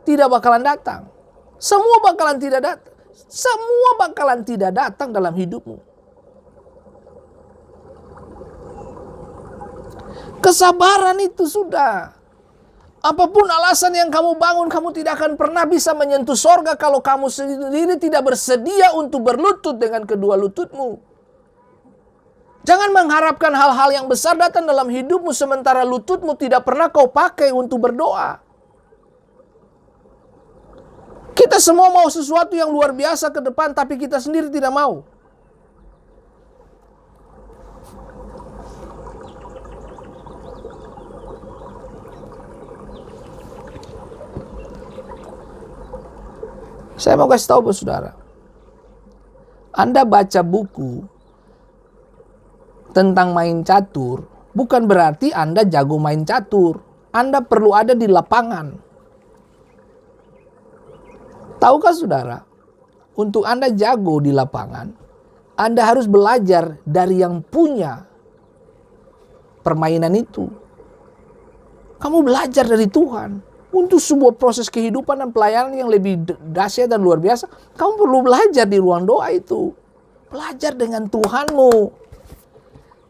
Tidak bakalan datang. Semua bakalan tidak datang. Semua bakalan tidak datang dalam hidupmu. Kesabaran itu sudah. Apapun alasan yang kamu bangun, kamu tidak akan pernah bisa menyentuh sorga kalau kamu sendiri tidak bersedia untuk berlutut dengan kedua lututmu. Jangan mengharapkan hal-hal yang besar datang dalam hidupmu sementara lututmu tidak pernah kau pakai untuk berdoa. Kita semua mau sesuatu yang luar biasa ke depan, tapi kita sendiri tidak mau. Saya mau kasih tahu buat saudara. Anda baca buku tentang main catur, bukan berarti Anda jago main catur. Anda perlu ada di lapangan. Tahukah saudara, untuk Anda jago di lapangan, Anda harus belajar dari yang punya permainan itu. Kamu belajar dari Tuhan. Untuk sebuah proses kehidupan dan pelayanan yang lebih dahsyat dan luar biasa, kamu perlu belajar di ruang doa itu. Belajar dengan Tuhanmu.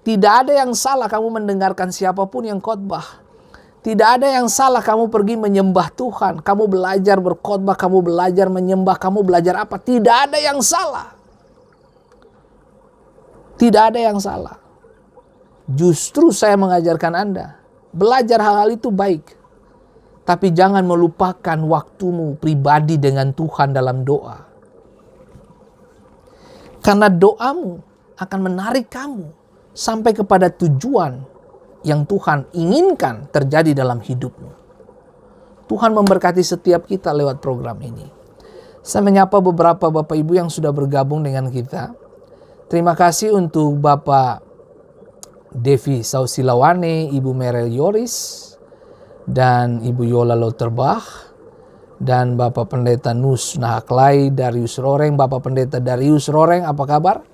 Tidak ada yang salah kamu mendengarkan siapapun yang khotbah. Tidak ada yang salah kamu pergi menyembah Tuhan. Kamu belajar berkhotbah, kamu belajar menyembah, kamu belajar apa. Tidak ada yang salah. Tidak ada yang salah. Justru saya mengajarkan Anda. Belajar hal-hal itu baik. Tapi jangan melupakan waktumu pribadi dengan Tuhan dalam doa. Karena doamu akan menarik kamu sampai kepada tujuan yang Tuhan inginkan terjadi dalam hidupmu. Tuhan memberkati setiap kita lewat program ini. Saya menyapa beberapa Bapak Ibu yang sudah bergabung dengan kita. Terima kasih untuk Bapak Devi Sausilawane, Ibu Merel Yoris, dan Ibu Yola Loterbach, dan Bapak Pendeta Nus Nahaklai, Darius Roreng, Bapak Pendeta Darius Roreng, apa kabar?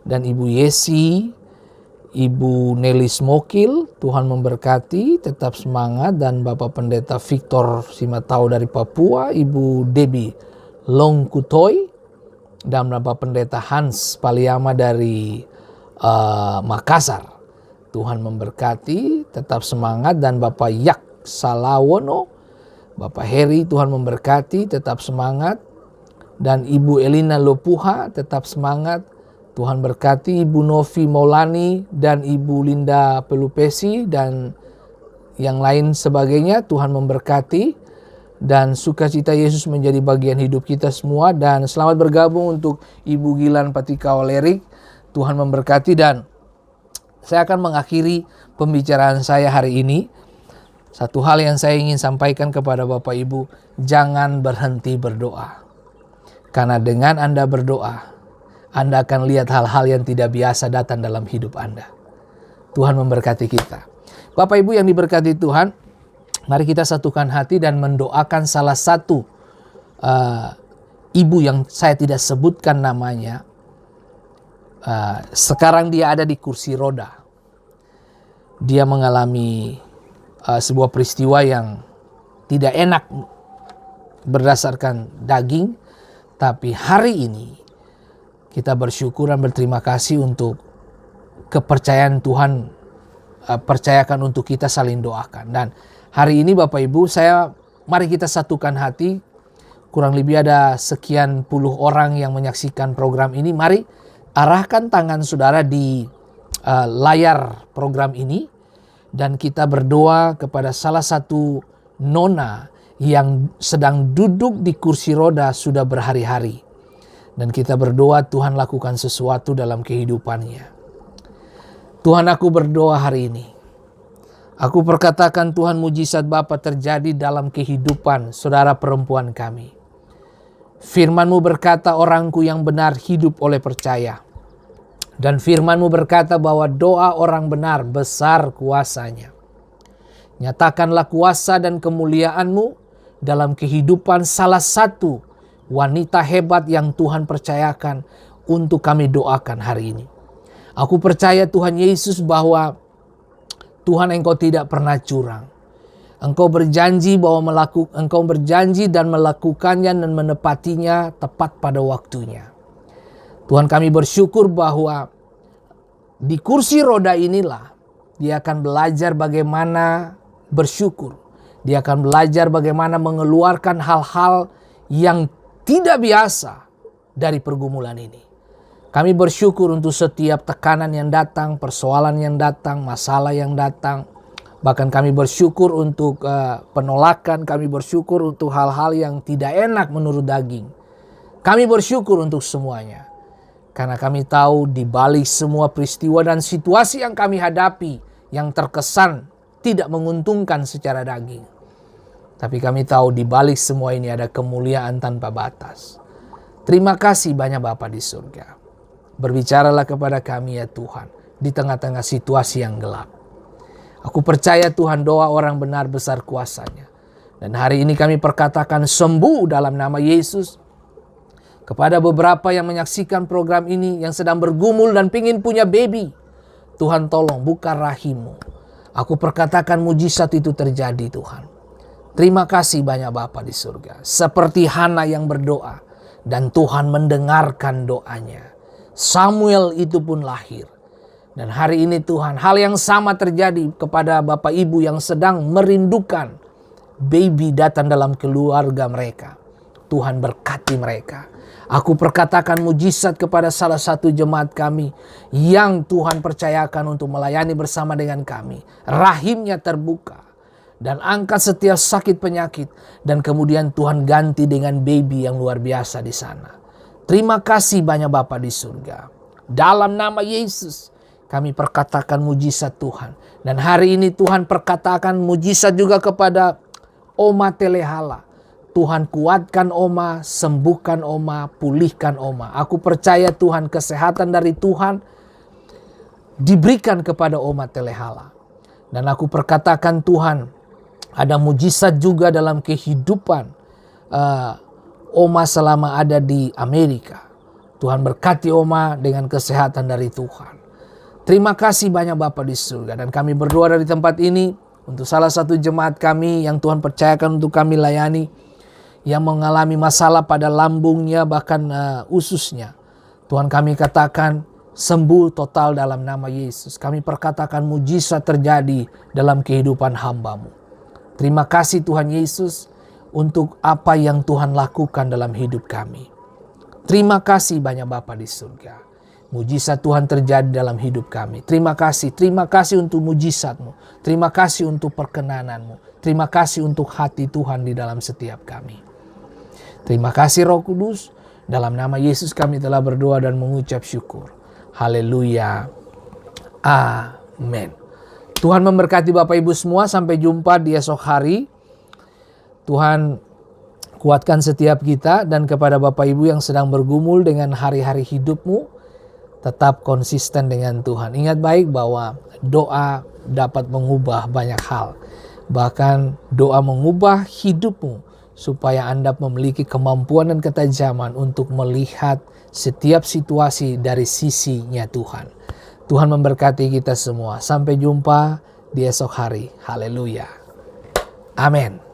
Dan Ibu Yesi, Ibu Nelly Smokil, Tuhan memberkati, tetap semangat. Dan Bapak Pendeta Victor Simatau dari Papua, Ibu Debbie Longkutoy, dan Bapak Pendeta Hans Paliama dari Makassar. Tuhan memberkati, tetap semangat. Dan Bapak Yak Salawono, Bapak Heri, Tuhan memberkati, tetap semangat. Dan Ibu Elina Lopuha, tetap semangat. Tuhan berkati. Ibu Novi Maulani dan Ibu Linda Pelupesi dan yang lain sebagainya. Tuhan memberkati dan sukacita Yesus menjadi bagian hidup kita semua. Dan selamat bergabung untuk Ibu Gilan Patika Olerik. Tuhan memberkati. Dan saya akan mengakhiri pembicaraan saya hari ini. Satu hal yang saya ingin sampaikan kepada Bapak Ibu, jangan berhenti berdoa. Karena dengan Anda berdoa, Anda akan lihat hal-hal yang tidak biasa datang dalam hidup Anda. Tuhan memberkati kita. Bapak Ibu yang diberkati Tuhan, mari kita satukan hati dan mendoakan salah satu ibu yang saya tidak sebutkan namanya. Sekarang dia ada di kursi roda. Dia mengalami sebuah peristiwa yang tidak enak berdasarkan daging. Tapi hari ini Kita bersyukur dan berterima kasih untuk kepercayaan Tuhan percayakan untuk kita saling doakan. Dan hari ini Bapak Ibu, mari kita satukan hati. Kurang lebih ada sekian puluh orang yang menyaksikan program ini. Mari arahkan tangan saudara di layar program ini dan kita berdoa kepada salah satu nona yang sedang duduk di kursi roda sudah berhari-hari. Dan kita berdoa Tuhan lakukan sesuatu dalam kehidupannya. Tuhan, aku berdoa hari ini. Aku perkatakan Tuhan, mujizat Bapa terjadi dalam kehidupan saudara perempuan kami. Firman-Mu berkata orangku yang benar hidup oleh percaya. Dan firman-Mu berkata bahwa doa orang benar besar kuasanya. Nyatakanlah kuasa dan kemuliaan-Mu dalam kehidupan salah satu wanita hebat yang Tuhan percayakan untuk kami doakan hari ini. Aku percaya Tuhan Yesus bahwa Tuhan Engkau tidak pernah curang. Engkau berjanji Engkau berjanji dan melakukannya dan menepatinya tepat pada waktunya. Tuhan, kami bersyukur bahwa di kursi roda inilah dia akan belajar bagaimana bersyukur. Dia akan belajar bagaimana mengeluarkan hal-hal yang tidak biasa dari pergumulan ini. Kami bersyukur untuk setiap tekanan yang datang, persoalan yang datang, masalah yang datang. Bahkan kami bersyukur untuk penolakan, kami bersyukur untuk hal-hal yang tidak enak menurut daging. Kami bersyukur untuk semuanya. Karena kami tahu di balik semua peristiwa dan situasi yang kami hadapi yang terkesan tidak menguntungkan secara daging. Tapi kami tahu di balik semua ini ada kemuliaan tanpa batas. Terima kasih banyak Bapa di surga. Berbicaralah kepada kami ya Tuhan di tengah-tengah situasi yang gelap. Aku percaya Tuhan doa orang benar besar kuasanya. Dan hari ini kami perkatakan sembuh dalam nama Yesus. Kepada beberapa yang menyaksikan program ini yang sedang bergumul dan pingin punya baby. Tuhan tolong buka rahim-Mu. Aku perkatakan mujizat itu terjadi Tuhan. Terima kasih banyak Bapa di surga. Seperti Hana yang berdoa dan Tuhan mendengarkan doanya. Samuel itu pun lahir. Dan hari ini Tuhan, hal yang sama terjadi kepada Bapak Ibu yang sedang merindukan baby datang dalam keluarga mereka. Tuhan berkati mereka. Aku perkatakan mujizat kepada salah satu jemaat kami yang Tuhan percayakan untuk melayani bersama dengan kami. Rahimnya terbuka dan angkat setiap sakit penyakit. Dan kemudian Tuhan ganti dengan baby yang luar biasa di sana. Terima kasih banyak Bapa di surga. Dalam nama Yesus kami perkatakan mujizat Tuhan. Dan hari ini Tuhan perkatakan mujizat juga kepada Oma Telehala. Tuhan kuatkan Oma, sembuhkan Oma, pulihkan Oma. Aku percaya Tuhan kesehatan dari Tuhan diberikan kepada Oma Telehala. Dan aku perkatakan Tuhan ada mujizat juga dalam kehidupan Oma selama ada di Amerika. Tuhan berkati Oma dengan kesehatan dari Tuhan. Terima kasih banyak Bapa di surga. Dan kami berdoa dari tempat ini untuk salah satu jemaat kami yang Tuhan percayakan untuk kami layani. Yang mengalami masalah pada lambungnya bahkan ususnya. Tuhan kami katakan sembuh total dalam nama Yesus. Kami perkatakan mujizat terjadi dalam kehidupan hamba-Mu. Terima kasih Tuhan Yesus untuk apa yang Tuhan lakukan dalam hidup kami. Terima kasih banyak Bapa di surga. Mujizat Tuhan terjadi dalam hidup kami. Terima kasih untuk mujizat-Mu. Terima kasih untuk perkenanan-Mu. Terima kasih untuk hati Tuhan di dalam setiap kami. Terima kasih Roh Kudus. Dalam nama Yesus kami telah berdoa dan mengucap syukur. Haleluya. Amin. Tuhan memberkati Bapak Ibu semua. Sampai jumpa di esok hari. Tuhan kuatkan setiap kita. Dan kepada Bapak Ibu yang sedang bergumul dengan hari-hari hidupmu, tetap konsisten dengan Tuhan. Ingat baik bahwa doa dapat mengubah banyak hal. Bahkan doa mengubah hidupmu supaya Anda memiliki kemampuan dan ketajaman untuk melihat setiap situasi dari sisinya Tuhan. Tuhan memberkati kita semua. Sampai jumpa di esok hari. Haleluya. Amin.